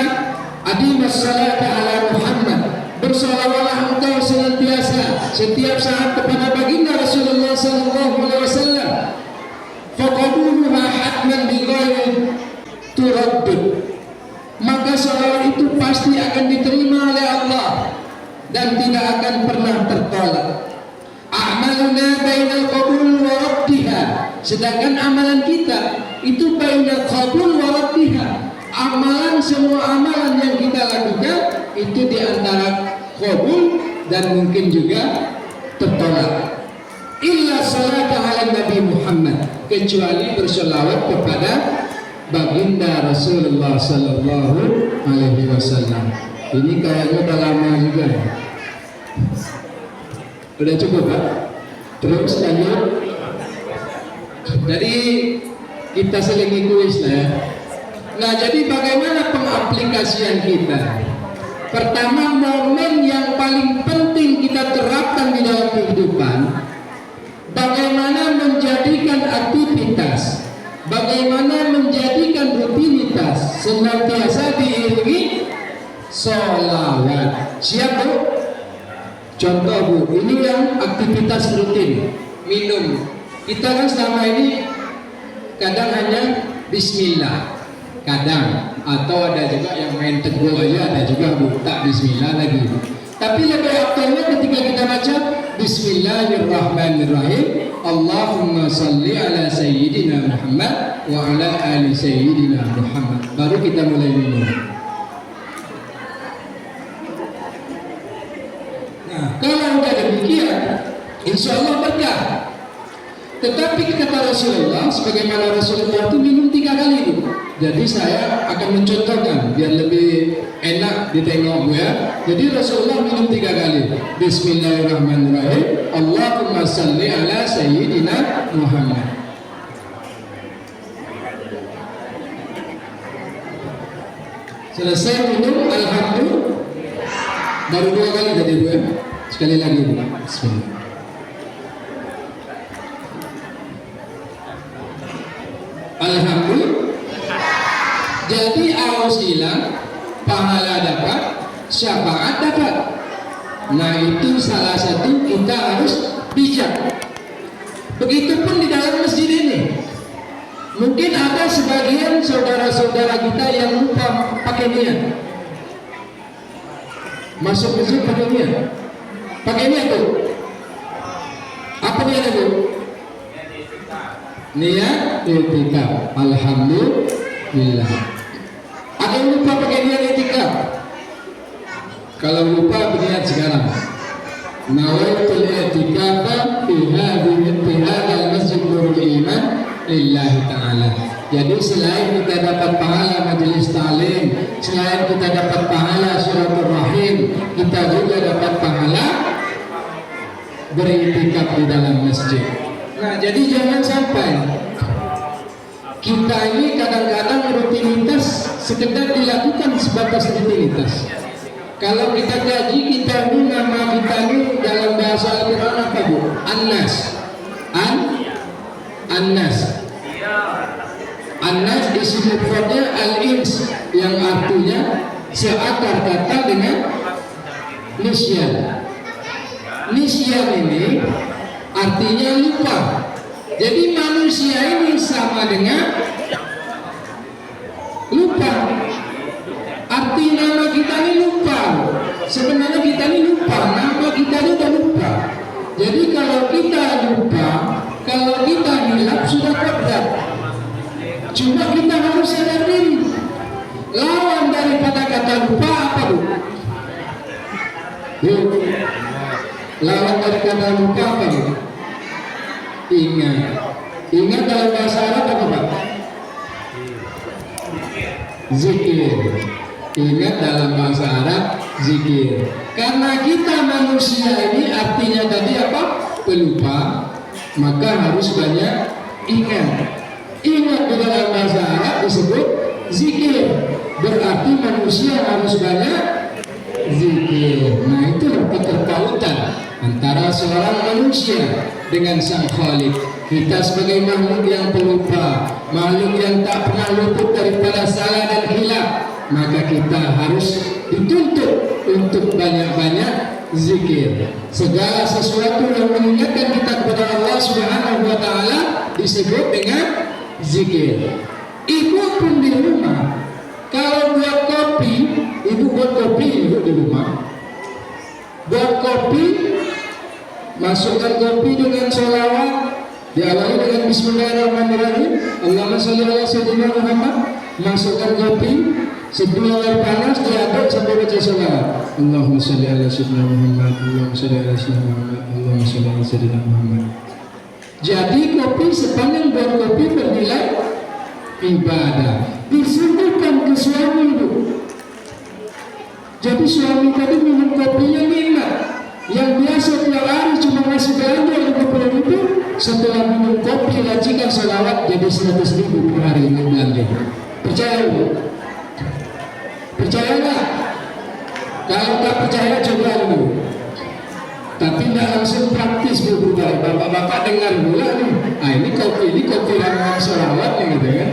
adina sholata ala Muhammad, bersolawatlah engkau senantiasa setiap saat kepada baginda Rasulullah SAW. Faqaduluha hatman bighairi turaddud, maka sholawat itu pasti akan diterima oleh Allah dan tidak akan pernah tertolak. Amaluna bainal qabul wa raddiha, sedangkan amalan kita itu bainal qabul wa raddiha. Amalan, semua amalan yang kita lakukan itu di antara qabul dan mungkin juga tertolak. Illa salatu ala Nabi Muhammad, kecuali bersolawat kepada baginda Rasulullah Sallallahu Alaihi Wasallam. Ini kayaknya udah lama juga. Udah cukup, Pak? Terus lanjut. Jadi kita selingi kuis lah ya. Nah, jadi bagaimana pengaplikasian kita? Pertama, momen yang paling penting kita terapkan di dalam kehidupan, bagaimana menjadikan aktivitas, bagaimana menjadikan rutinitas senantiasa diiringi sholawat. Siap, Bu? Contoh, Bu, ini yang aktivitas rutin, minum. Kita kan selama ini kadang hanya bismillah, kadang, atau ada juga yang main teguh aja, ada juga Bu, tak bismillah lagi. Tapi lebih aktualnya ketika kita baca Bismillahirrahmanirrahim, Allahumma salli ala Sayyidina Muhammad wa ala ali Sayyidina Muhammad, baru kita mulai minum. Nah, kalau demikian, insya Allah berkah. Tetapi kata Rasulullah, sebagaimana Rasulullah itu minum 3 kali itu. Jadi saya akan mencontohkan biar lebih enak ditengok ya. Jadi Rasulullah minum 3 kali. Bismillahirrahmanirrahim. Allahumma salli ala Sayyidina Muhammad. Selesai minum, alhamdulillah. Baru 2 kali tadi ya. Sekali lagi. Bismillah. Alhamdulillah. Jadi awas hilang, pahala dapat, syafaat dapat. Nah itu salah satu kita harus bijak. Begitupun di dalam masjid ini. Mungkin ada sebagian saudara-saudara kita yang lupa pakai niat. Masuk masjid pakai niat. Pakai niat tuh. Apa niat itu? Niat i'tikaf. Alhamdulillah. Ada yang lupa pakai niat i'tikaf? Kalau lupa berniat sekarang. Nawaitul i'tikaf fi hadzal masjid nurul iman lillahi ta'ala. Jadi selain kita dapat pahala majelis ta'lim, selain kita dapat pahala silaturahim, kita juga dapat pahala beriktikaf di dalam masjid. Nah, jadi jangan sampai kita ini kadang-kadang rutinitas sekedar dilakukan sebatas rutinitas. Kalau kita kaji, kita ini nama kita ini dalam bahasa Al-Quran apa bu? An-Nas. An-Nas. An-Nas isim mufradnya al-ins yang artinya seakar kata dengan nisyan. Nisyan ini artinya lupa. Jadi manusia ini sama dengan lupa. Arti nama kita ini lupa. Sebenarnya kita ini lupa. Nama kita ini udah lupa. Jadi kalau kita lupa, kalau kita hilap sudah kodrat. Cuma kita harus sadar diri. Lawan daripada kata lupa apa bu? Lawan dari kata lupa apa bu? Ingat. Ingat dalam bahasa Arab apa pak? Zikir. Ingat dalam bahasa Arab zikir. Karena kita manusia ini artinya tadi apa? Pelupa. Maka harus banyak ingat. Ingat di dalam bahasa Arab disebut zikir. Berarti manusia harus banyak zikir. Nah itu keterkaitan antara seorang manusia dengan sang Khalik. Kita sebagai makhluk yang pelupa, makhluk yang tak pernah luput daripada salah dan hilaf, maka kita harus dituntut untuk banyak-banyak zikir. Segala sesuatu yang mengingatkan kita kepada Allah Subhanahu wa taala disebut dengan zikir. Ibu pun di rumah kalau buat kopi, ibu buat kopi di rumah. Buat kopi, masukkan kopi dengan sholawat, diawali dengan Bismillahirrahmanirrahim. Allahumma sholli ala sayyidina Muhammad. Masukkan kopi, sebelum air panas diaduk sampai baca sholawat. Allahumma sholli ala sayyidina Muhammad. Allahumma sholli ala sayyidina Muhammad. Allahumma sholli ala sayyidina Muhammad. Jadi kopi sepanjang buat kopi bernilai ibadah. Disuguhkan ke suami itu. Jadi suami tadi minum kopinya nikmat. Yang biasa tiap hari cuma ngasih belanja 50.000, setelah minum kopi racikan sholawat jadi 100.000 per hari ini belanja. Percaya bu? Percaya nggak? Kalau tak percaya coba dulu. Tapi tidak langsung praktis bu. Bapak-bapak dengar dulu nih. Ah ini kopi ramuan sholawat nih gitu kan.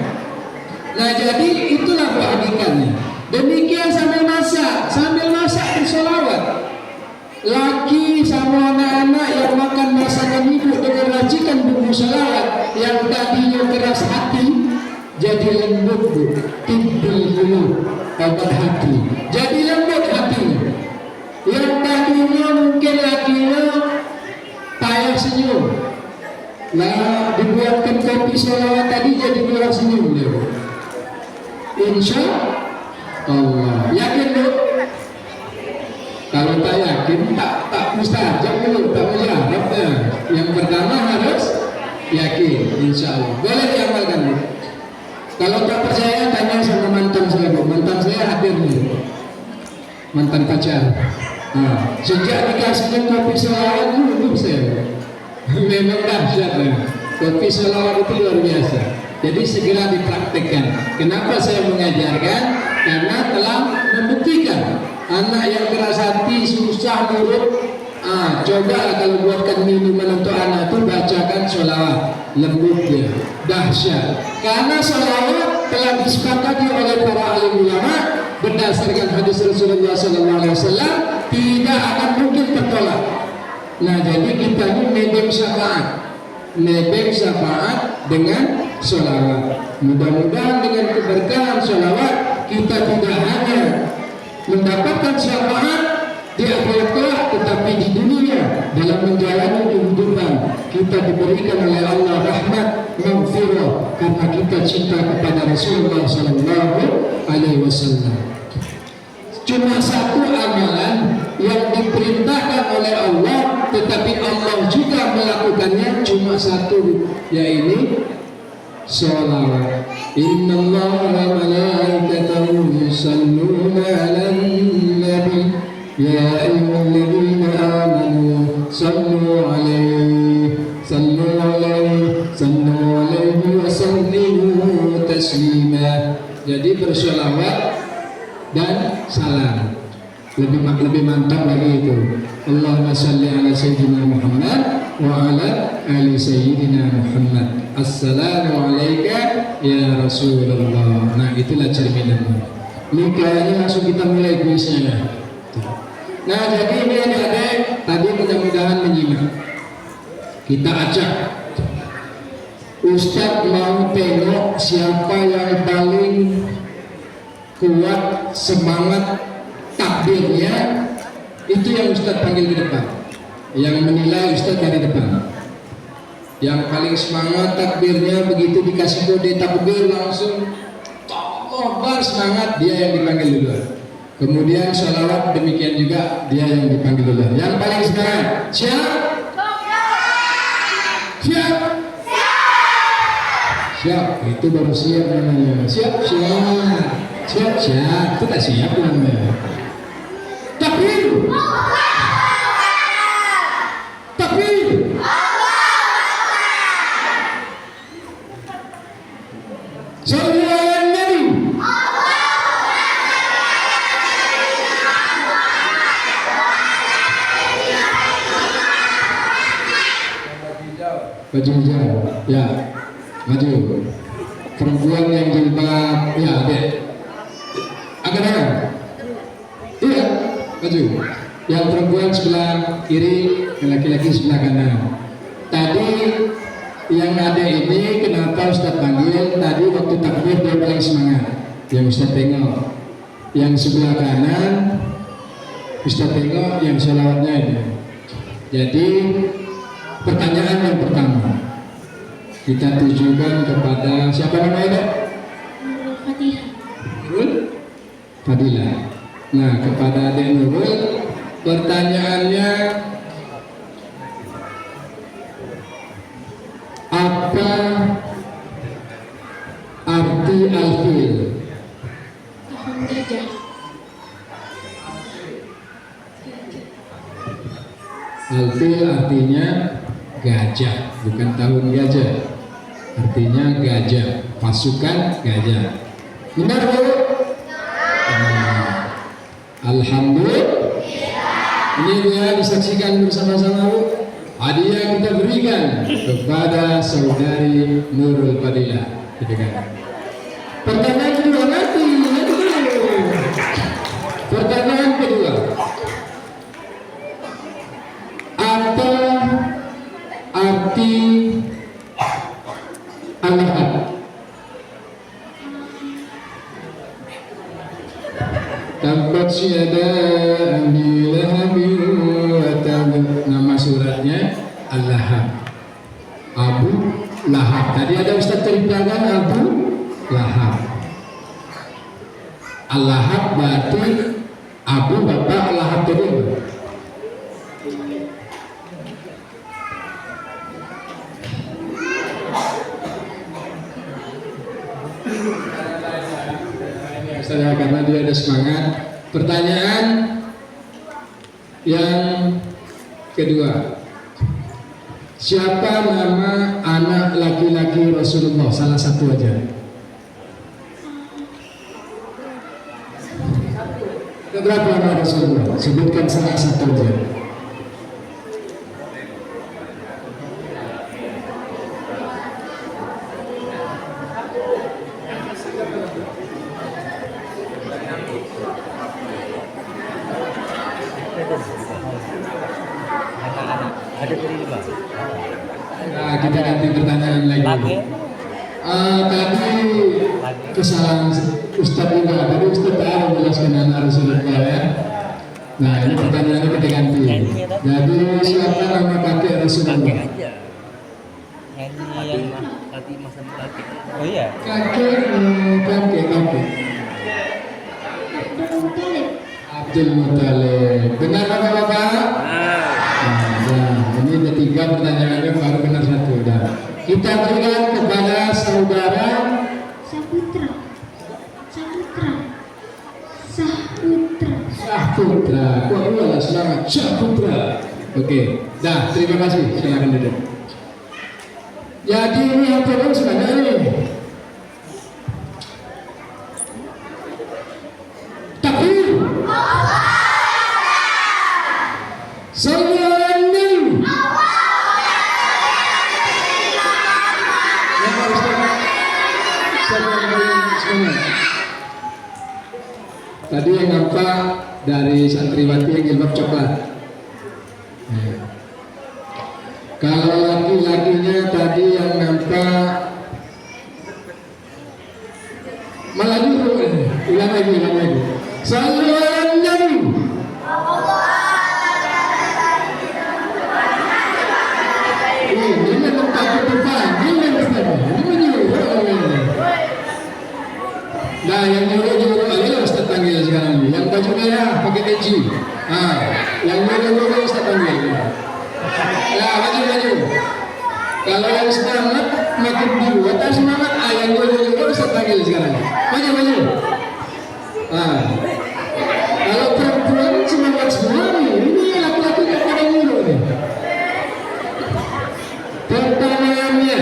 Nah jadi itulah bu hakikatnya. Demikian sambil masak bersolawat. Laki sama anak-anak yang makan masakan ibu dengan racikan bumbu sholawat, yang tadinya keras hati jadi lembut bu. Timbul dulu obat hati, jadi lembut hatinya. Yang tadinya mungkin lakinya payah senyum, nah dibuatkan kopi sholawat tadi jadi orang senyum dia. Insya Allah. Yakin bu? Kalau tak yakin tak mustajab dulu, tak mujarabnya. Yang pertama harus yakin, insya Allah. Boleh diamalkan Bu. Kalau tak percaya tanya sama mantan saya Bu. Mantan saya hadir nih, mantan pacar. Nah, sejak dikasihnya kopi selawat dulu saya. Memang dahsyat ya. Kopi selawat itu luar biasa. Jadi segera dipraktekkan. Kenapa saya mengajarkan? Karena telah membuktikan anak yang keras hati, susah nurut. Coba kalau buatkan minuman untuk anak itu bacakan sholawat, lembut dia, dahsyat. Karena sholawat telah disepakati oleh para alim ulama berdasarkan hadis Rasulullah SAW tidak akan mungkin tertolak. Nah, jadi kita ini nebeng syafaat dengan sholawat. Mudah-mudahan dengan keberkahan sholawat kita tidak hanya mendapatkan syafaat di akhirat kelak, tetapi di dunia dalam menjalani kehidupan kita diberikan oleh Allah rahmat, maghfirah, karena kita cinta kepada Rasulullah Sallallahu Alaihi Wasallam. Cuma satu amalan yang diperintahkan oleh Allah, tetapi Allah juga melakukannya, cuma satu, yaitu sholawat. Inna Allah wa malaikatahu yusalluna 'alan nabi ya ayyuhalladzina amanu sallu 'alaihi wa sallimu taslima. Jadi bersolawat dan salam lebih mantap lagi itu. Allahumma salli ala sayyidina Muhammad wa ala ali sayyidina Muhammad. Assalamu alayka ya Rasulullah. Nah, itulah cerminannya. Ini kayaknya langsung kita mulai kuisnya. Nah, jadi ini adik-adik tadi mudah-mudahan menyimak. Kita acak. Ustadz mau tengok siapa yang paling kuat semangat takbirnya, itu yang Ustadz panggil ke depan. Yang menilai Ustadz dari depan. Yang paling semangat takbirnya, begitu dikasih kode takbir langsung Allah semangat, dia yang dipanggil duluan. Kemudian sholawat demikian juga, dia yang dipanggil duluan. Yang paling semangat siap? Siap? Siap, itu baru siap namanya. Siap. Itu tak siap namanya. Takbir. Sallu ala Nabi. Baju hijau, ya, maju. Perempuan yang jilbab, ya, dek. Agak dekat. Iya, maju. Yang perempuan sebelah kiri, yang laki-laki sebelah kanan. Tadi yang ada ini kenapa Ustadz panggil? Tadi waktu takbir dia paling semangat. Yang Ustadz tengok. Yang sebelah kanan Ustadz tengok yang sholawatnya ini. Jadi pertanyaan yang pertama kita tujukan kepada siapa namanya? Nurul Fadilah. Nah, kepada Adik Nurul, pertanyaannya apa arti alfil? Alfil artinya gajah, bukan tahun gajah. Artinya gajah, pasukan gajah. Benar Bu? Alhamdulillah. Ini dia disaksikan bersama-sama Bu. Hadiah kita berikan kepada saudari Nurul Fadilah. Gitu kan? Pertanyaan kedua nanti dulu. Pertanyaan kedua. Apa arti al-ahad? Tabbat syada Abi Lahabin wa tab. Nama suratnya Al-Lahab. Abu Lahab. Tadi ada Ustaz ceritakan Abu Lahab. Al-Lahab berarti Abu bapak Lahab kedua. ya karena dia ada semangat. Pertanyaan yang kedua, siapa nama anak laki-laki Rasulullah? Salah satu aja. Berapa anak Rasulullah? Sebutkan salah satu aja. Ada dari Bang. Nah, kita ganti pertanyaan lagi. Tadi kesalahan Ustadz juga. Tadi Ustadz tahu menjelaskan anak Rasulullah ya. Nah, ini pertanyaannya kita ganti. Jadi siapa nama kakek Rasulullah? Kakek aja. Yang tadi masa kakek. Oh iya. Kakek. Abdul Muthalib. Benar apa Bapak? Nah, ini ada 3 pertanyaannya, baru benar 1. Dah. Kita berikan kepada saudara Sahputra. Kok iya selamat Sahputra. Oke, dah terima kasih. Silakan duduk. Jadi ini apa dong sebenarnya ini? Takbir. Tadi yang nampak dari santriwati yang jilbab coklat. Kalau laki-lakinya tadi yang nampak malah dulu. Ulang lagi. Sallallahu alaihi wasallam. Ini memang takut dipanggil dan ini menyuruh. Nah, yang nyuruh aja Ustaz panggil sekarang ini. Yang baju merah pakai peci. Yang nyuruh Ustaz panggil. Ya, maju. Kalau yang semangat makin jiwa, tak semangat yang nyuruh Ustaz panggil sekarang. Maju. Kalau perempuan semangat semua nih, ini laki-laki yang pada nyuruh nih. Pertanyaannya,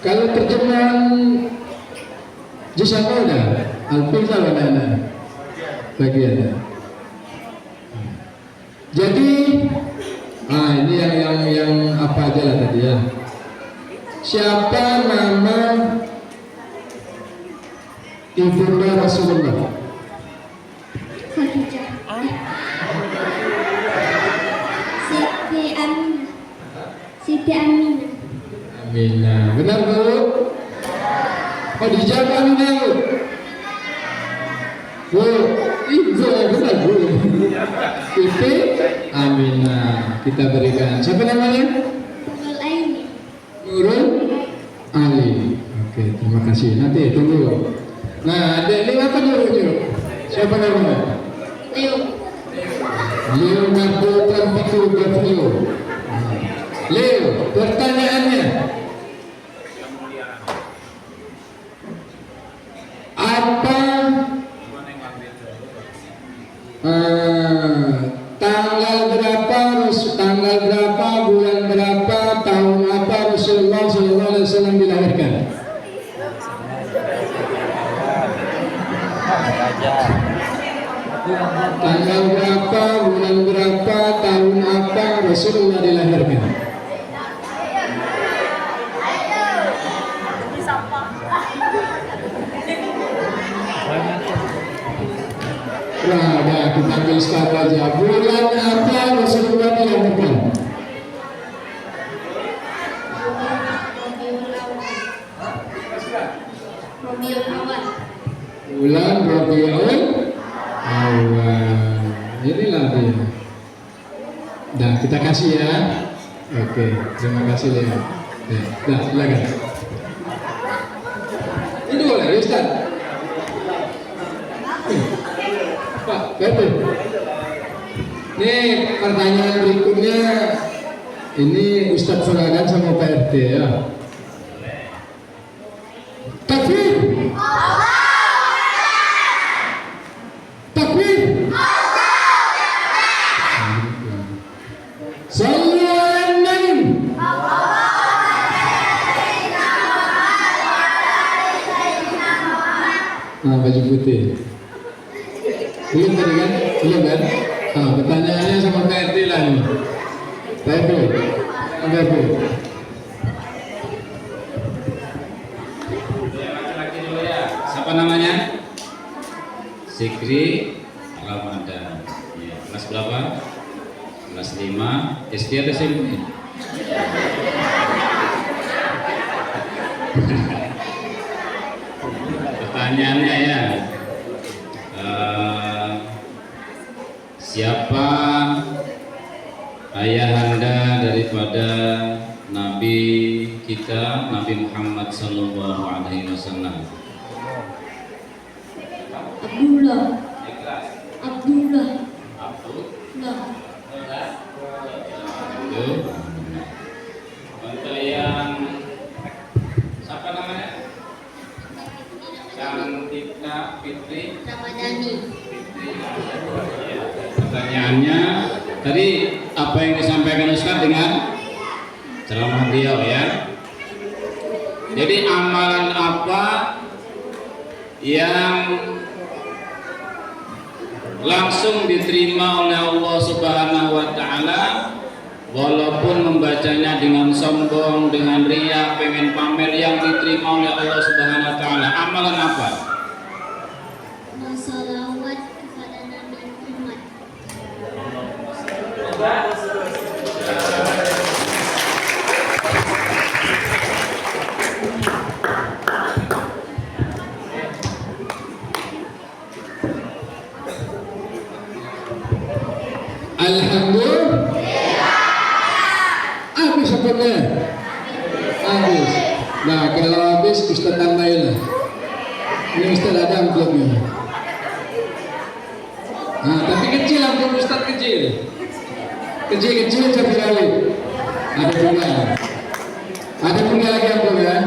kalau terjemahan Jus apa udah? Alfisa mana? Bagian. Jadi, ini yang apa aja lah tadi ya. Siapa nama ibunda Rasulullah? Khadijah. Siti Aminah. Aminah. Benar Bu? Khadijah apa Aminah Bu? Bu, itu benar Bu. Siti Aminah. Kita berikan. Siapa namanya? Nurul Aini. Nurul Ali. Oke, terima kasih. Nanti tunggu. Nah, ada ini apa nyuruh? Siapa namanya? Leo. Leonardo DiCaprio. Leo, pertanyaannya. Apa tanggal berapa, bulan berapa, tahun apa Rasulullah SAW dilahirkan? Tanggal berapa, bulan berapa, tahun apa Rasulullah dilahirkan? Nah, kita ambil start aja. Bulan apa Rasulullah dilahirkan? Bulan Rabiul Awal. Inilah dia. Dah, kita kasih ya. Oke, terima kasih ya. Dah, silakan. Ini boleh, Ustaz. Pak, betul. Nih, pertanyaan berikutnya. Ini Ustaz serahkan sama Pak RT ya. Takbir. baju putih. Belum tadi kan? Belum kan? Pertanyaannya sama PRT lah nih. PRT. PRT. Laki-laki dulu ya. Siapa namanya? Sikri Ramadan. Ya, kelas berapa? Kelas 5. SD atau SMP? Pertanyaannya ya, siapa ayahanda daripada Nabi kita, Nabi Muhammad Sallallahu Alaihi Wasallam? Abdullah. Abdullah. Abdullah. Untuk yang siapa namanya? Cantika Fitri Ramadhani. Pertanyaannya tadi apa yang disampaikan Ustaz dengan ceramah beliau ya. Jadi amalan apa yang langsung diterima oleh Allah Subhanahu wa taala walaupun membacanya dengan sombong, dengan riya, pengen pamer, yang diterima oleh Allah Subhanahu wa taala? Amalan apa? Salawat kepada Nabi Muhammad. Alhamdulillah. Habis apanya? Habis. Nah, kalau habis Ustaz tambahin lah. Ini Ustaz ada amplopnya. Nah, tapi kecil amplop Ustaz kecil. Kecil-kecil cabai rawit. Ada bunga. Ada bunga lagi amplop ya.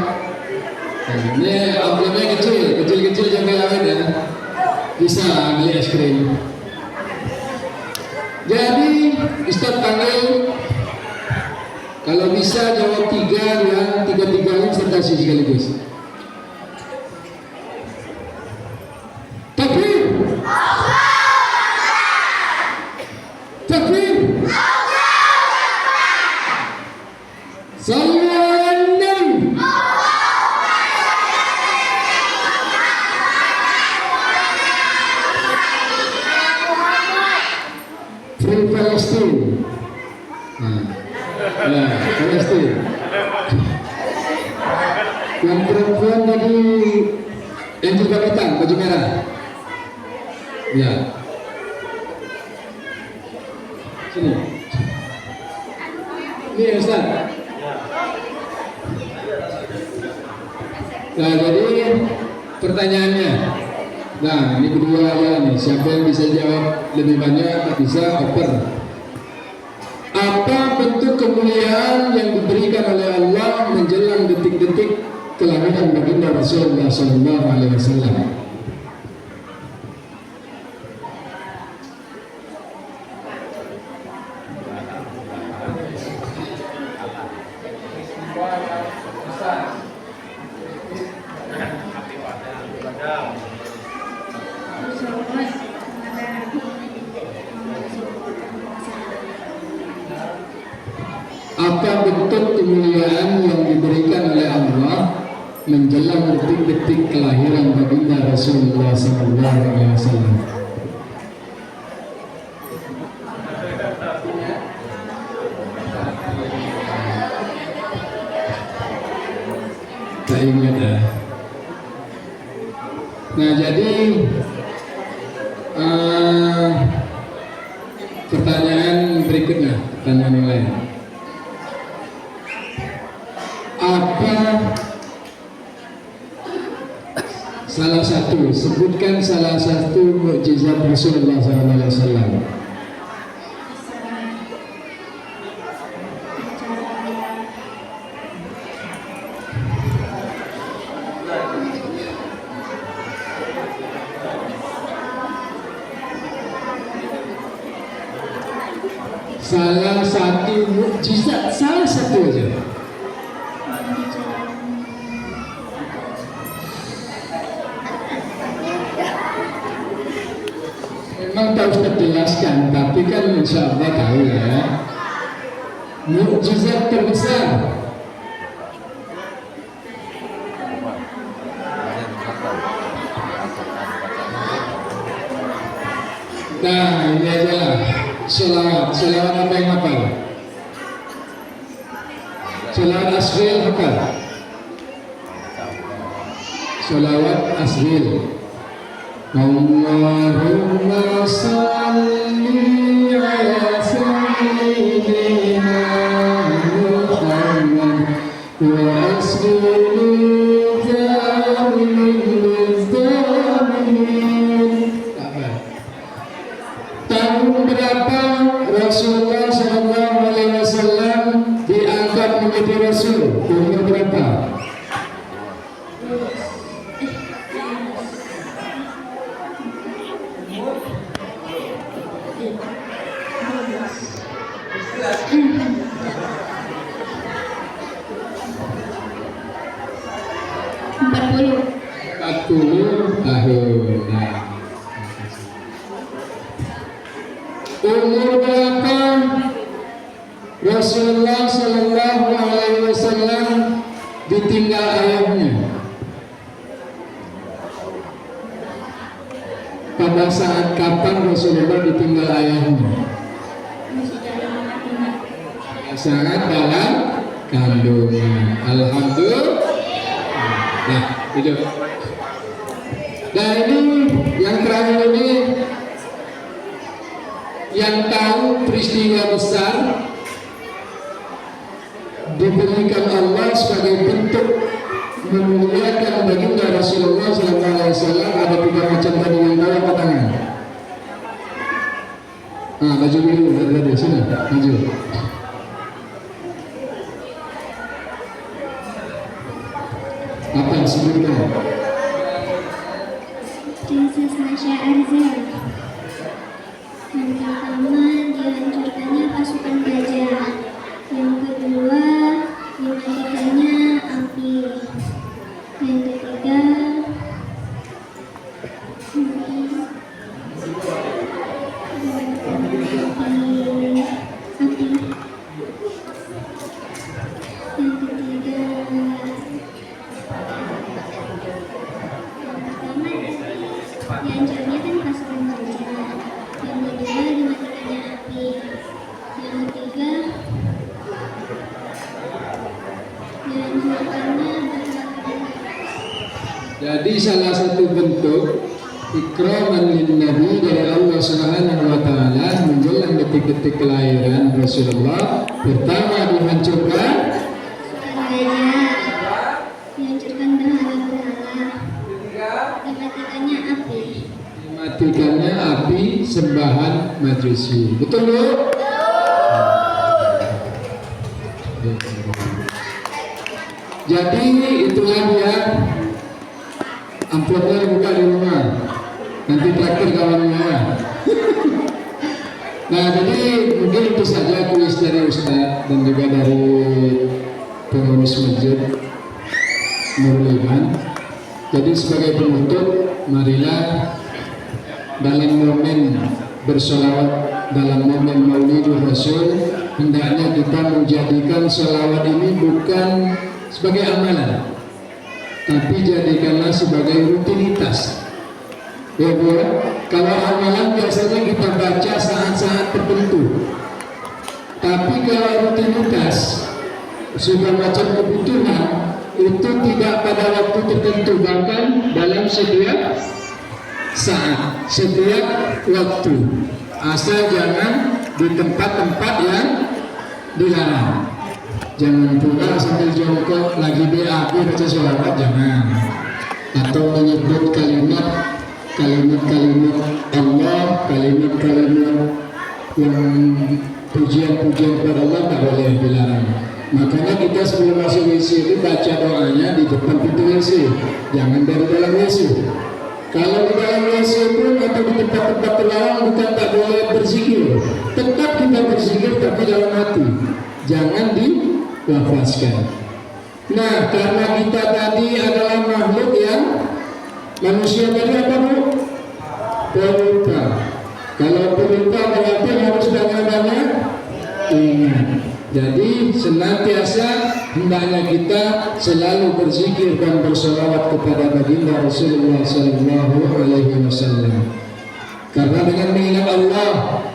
Nah, ini amplopnya kecil-kecil cabai rawit ya. Bisa beli es krim. Jadi Ustaz panggil, kalau bisa jawab 3 yang 3-3 sertasi sekaligus. Takbir. Takbir. Sallu ala Nabi. Free Palestine. Nah, Palestine. Yang perempuan tadi yang juga hitam, baju merah. Ya. Sini. Ini Ustaz. Nah, jadi pertanyaannya. Nah, ini berdua aja nih. Siapa yang bisa jawab lebih banyak bisa oper. Apa bentuk kemuliaan yang diberikan oleh Allah menjelang detik-detik kelahiran baginda Rasulullah Sallallahu Alaihi Wasallam? Apa bentuk kemuliaan yang diberikan oleh Allah menjelang detik-detik kelahiran baginda Rasulullah Sallallahu Alaihi Wasallam? Tak ingat ya. Nah, jadi pertanyaan berikutnya, pertanyaan yang lain. Apa sebutkan salah satu mukjizat Rasulullah SAW. Salah satu mukjizat, salah satu aja. minta Ustaz jelaskan, tapi kan insya Allah tahu ya. Mukjizat terbesar nah ini aja lah. Selawat apa yang hafal? Selawat asril hafal? Selawat asril. Allahumma salli ala sayyidina Muhammad wa asril tahun berapa Rasulullah SAW diangkat menjadi Rasul? Umur berapa? Empat puluh tahun. Umur berapa Rasulullah Sallallahu Alaihi Wasallam ditinggal ayahnya? Pada saat kapan Rasulullah ditinggal ayahnya? Sangat dalam kandungan. Alhamdulillah. Nah, itu. Nah ini yang terakhir ini yang tahu peristiwa besar diberikan Allah sebagai bentuk memuliakan baginda Rasulullah SAW. Ada 3 macam tadi yang tahu apa tangan? Nah, maju dulu, ada sini, maju. Apa sebutnya? Princess Nasha Arzal. Yang pertama, dihancurkannya pasukan gajah. Yang kedua, dimatikannya api. Yang ketiga, dihancurnya kan pasukan gajah. Yang kedua, dimatikannya api. Yang ketiga, dihancurkannya Jadi salah satu bentuk ikraman lin Nabi dari Allah Subhanahu wa taala menjelang detik-detik kelahiran Rasulullah. Pertama dihancurkan gajah, dihancurkan berhala-berhala, dimatikannya api. dimatikannya api sembahan Majusi. Betul, Bu? Jadi itulah dia. Amplopnya dibuka di rumah. Nanti traktir kawannya. Nah, jadi mungkin itu saja kuis dari Ustadz dan juga dari pengurus masjid Nurul Iman. Jadi sebagai penutup, marilah dalam momen bersolawat, dalam momen Maulidur Rasul, hendaknya kita menjadikan solawat ini bukan sebagai amalan, tapi jadikanlah sebagai rutinitas. Ya Bu, kalau amalan biasanya kita baca saat-saat tertentu, tapi kalau rutinitas sudah macam kebutuhan, itu tidak pada waktu tertentu, bahkan dalam setiap saat, setiap waktu, asal jangan di tempat-tempat yang dilarang. Jangan pula sambil jongkok lagi BAB baca sholawat, jangan. Atau menyebut kalimat Allah, kalimat yang pujian-pujian kepada Allah tak boleh dilarang. Makanya kita sebelum masuk WC itu baca doanya di depan pintu WC, jangan dari dalam WC. Kalau di dalam WC pun atau di tempat-tempat terlarang bukan tak boleh berzikir, tetap kita berzikir tapi dalam hati, jangan dilafazkan. Nah, karena kita tadi adalah makhluk yang manusia tadi apa Bu? Pelupa. Kalau berlupa berarti harus banyak-banyak ingat. Jadi senantiasa hendaknya kita selalu berzikir dan bersolawat kepada baginda Rasulullah Sallallahu Alaihi Wasallam. Karena dengan mengingat Allah,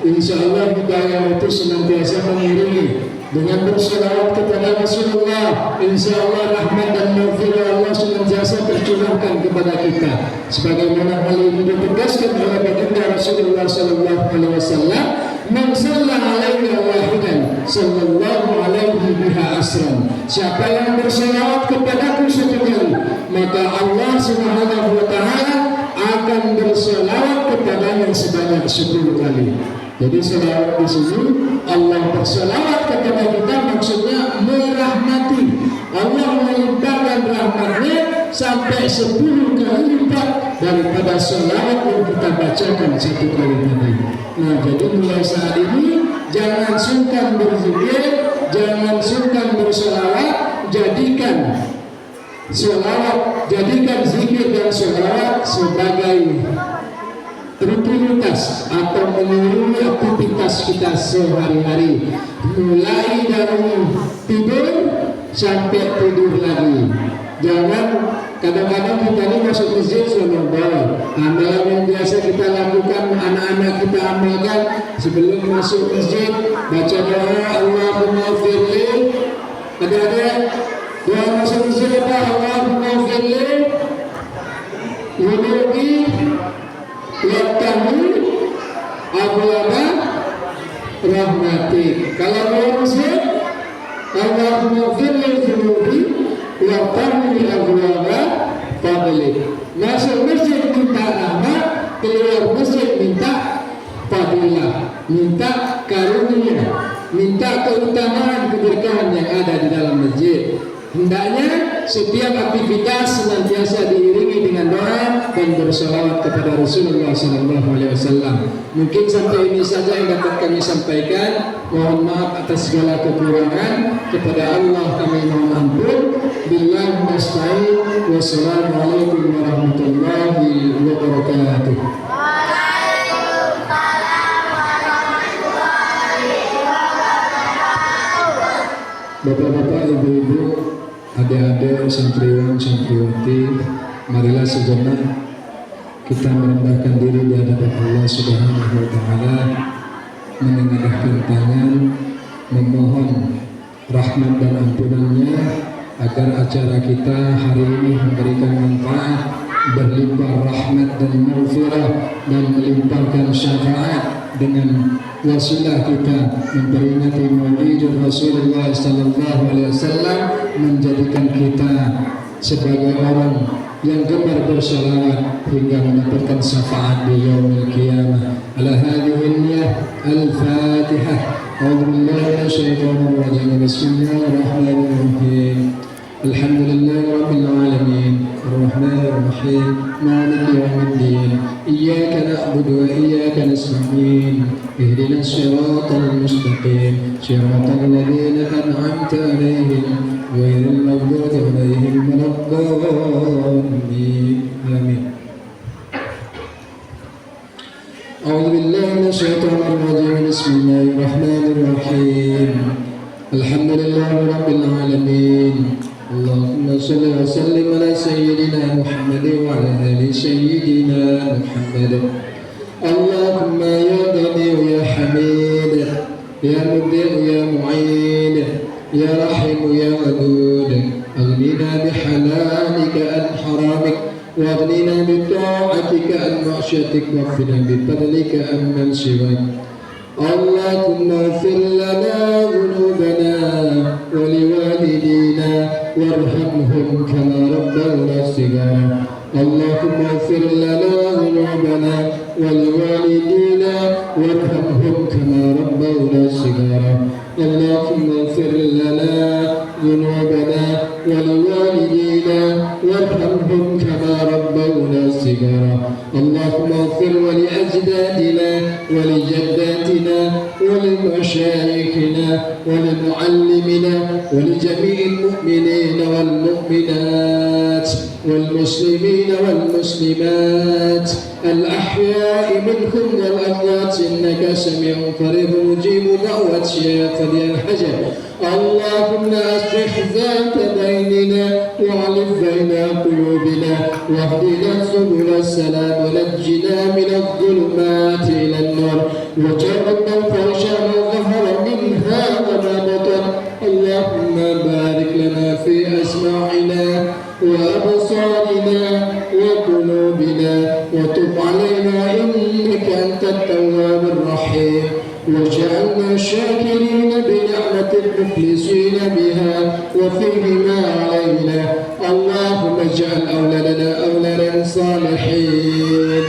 insya Allah hidayah itu senantiasa mengiringi. Dengan bersolawat kepada Rasulullah, insya Allah rahmat dan maghfirah Allah senantiasa tercurahkan kepada kita. Sebagaimana hal ini ditegaskan oleh baginda Rasulullah Sallallahu Alaihi Wasallam, "Man shalla alaihi wahidan, sallallahu alaihi biha asran." Siapa yang bersolawat kepadaku satu kali, maka Allah Subhanahu wa taala akan bersolawat kepadanya sebanyak 10 kali. Jadi selawat di sini Allah bersolawat kepada kita maksudnya merahmati. Allah melimpahkan rahmatnya sampai 10 kali lipat daripada selawat yang kita bacakan 1 kali tadi. Nah, jadi mulai saat ini jangan sungkan berzikir, jangan sungkan bersolawat, jadikan zikir dan solawat sebagai rutinitas atau mengiringi aktivitas kita sehari-hari, mulai dari tidur sampai tidur lagi. Jangan kadang-kadang kita ini masuk masjid selama amalan yang biasa kita lakukan, anak-anak kita amalkan sebelum masuk masjid, baca doa Allahumma firli. Ada doa masuk masjid apa? Allahumma firli wudu'i Yattahu abwaba rahmatik. Kalau mau muslim, Allahumma firli dhunubi yattahu abwaba fadlik. Masuk masjid minta rahmat, keluar masjid minta fadilah, minta karunia, minta keutamaan keberkahan yang ada di dalam masjid. Hendaknya setiap aktivitas senantiasa diiringi dengan doa dan bersolawat kepada Rasulullah Sallallahu Alaihi Wasallam. Mungkin sampai ini saja yang dapat kami sampaikan. Mohon maaf atas segala kekurangan. Kepada Allah kami mohon ampun. Billahi nasta'in. Wassalamualaikum warahmatullahi wabarakatuh. Bapak-bapak, ibu-ibu, adik-adik, santriwan, santriwati, marilah sejenak kita merendahkan diri di hadapan Allah Subhanahu wa taala, menengadahkan tangan, memohon rahmat dan ampunannya agar acara kita hari ini memberikan manfaat, berlimpah rahmat dan maghfirah dan melimpahkan syafaat dengan wasilah kita memperingati Maulid Rasulullah Sallallahu Alaihi Wasallam, menjadikan kita sebagai orang yang gemar bersalawat hingga mendapatkan syafaat di yaumil qiyamah. Ala hadhihi niyyah al-Fatihah. A'udzu billahi minasyaitonir rajim. Bismillahirrahmanirrahim. Alhamdulillahi rabbil alamin. Arrahmanir rahim. Maliki yaumiddin. Iyyaka na'budu wa iyyaka nasta'in. Ihdinas siratal mustaqim. Siratal ladzina an'amta 'alaihim ghairil maghdubi 'alaihim waladdallin. Amin. A'udzu billahi minasyaitonir rajim. Bismillahirrahmanirrahim. Alhamdulillahi rabbil alamin. Allahumma salli wa sallim ala sayyidina Muhammad wa ala ali sayyidina Muhammad. Allahumma ya Ghani ya Hamid, ya Mubdi' ya Mu'in, ya Rahim ya Wadud, aghnina bihalalika an haramik, waghnina bita'atika an ma'syatik, waqfina bifadlika amman siwak. Allahumma ighfir lana dhunubana wa liwalidina warhamhum kama rabbawna shighara. Allahumma ighfir lana dhunubana wa liwalidina warhamhum kama rabbawna shighara. Allahumma ighfir lana dhunubana wa liwalidina warhamhum kama rabbawna shighara. Allahumma ighfir wa li ajdadina wa li jaddatina wa ولمشايخنا ولمعلمنا ولجميع المؤمنين والمؤمنات والمسلمين والمسلمات الأحياء منهم والأموات إنك سميع قريب مجيب دعوة يا قضي الحجر. اللهم أصلح ذات بيننا وألف بين قلوبنا واهدنا سبل السلام ونجنا من الظلمات إلى النور وجربنا الفحشاء ما ظهر منها وما بطن. اللهم بارك لنا في أسماعنا وأبصارنا وقلوبنا وتب علينا إنك أنت التواب الرحيم واجعلنا شاكرين بنعمة مخلصين بها وفيهما علينا. اللهم اجعل أولادنا أولادا صالحين.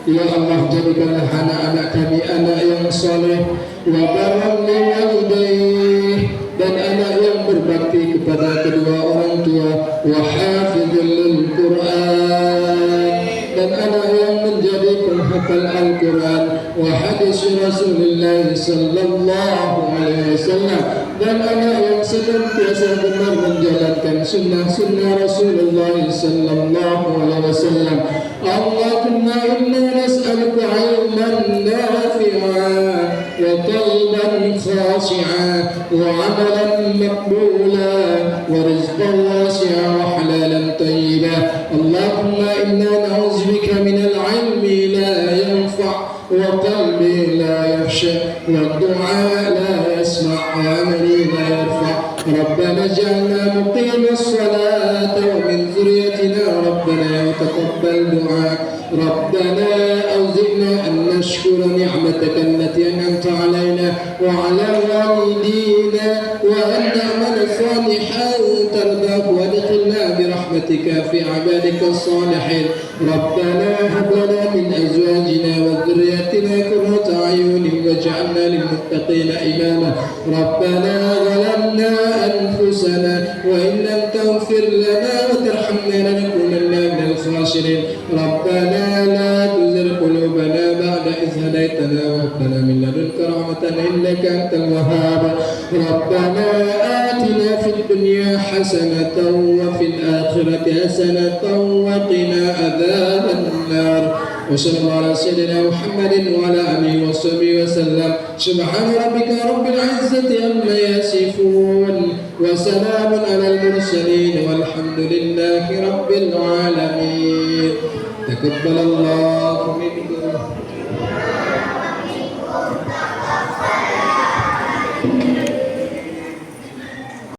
Ya Allah, jadikanlah anak-anak kami anak yang saleh wa barran liwalidayh, dan anak yang berbakti kepada kedua orang tua, wa hafizul Quran, dan anak yang menjadi penghafal Al-Quran wa hadis Rasulullah sallallahu alaihi wasallam, dan anak yang senantiasa benar menjalankan sunnah-sunnah Rasulullah sallallahu alaihi wasallam. Allahumma inna nas'aluka ilman nafi'an wa qalban khashi'an wa 'amalan maqbulan wa rizqan wasi'an wa halalan tayyiban. Allahumma inna na'udzubika min al-'ilmi la yanfa' wa qalbi la yakhsha wa du'a la yasma' wa 'amali la yarfa'. ربنا اجعلنا مقيم الصلاة ومن ذريتنا ربنا وتقبل دعاء. ربنا أوزعنا أن نشكر نعمتك التي أنعمت علينا وعلى والدينا وأن نعمل صالحا ترضاه وادخلنا برحمتك في عبادك الصالحين. ربنا هب لنا من أزواجنا وذرياتنا قرة أعين واجعلنا للمتقين إماما. ربنا ظلمنا أنفسنا وإن لم تغفر لنا وترحمنا لنكونن من الخاسرين. ربنا لا تزغ قلوبنا بعد إذ هديتنا وهب لنا من لدنك رحمة إنك أنت الوهاب. ربنا آتنا في الدنيا حسنة وفي الآخرة حسنة وقنا عذاب النار. وصلى الله على سيدنا محمد وعلى آله وصحبه وسلم. سبحان ربك رب العزة عما يصفون وسلام على المرسلين والحمد لله رب العالمين. تقبل الله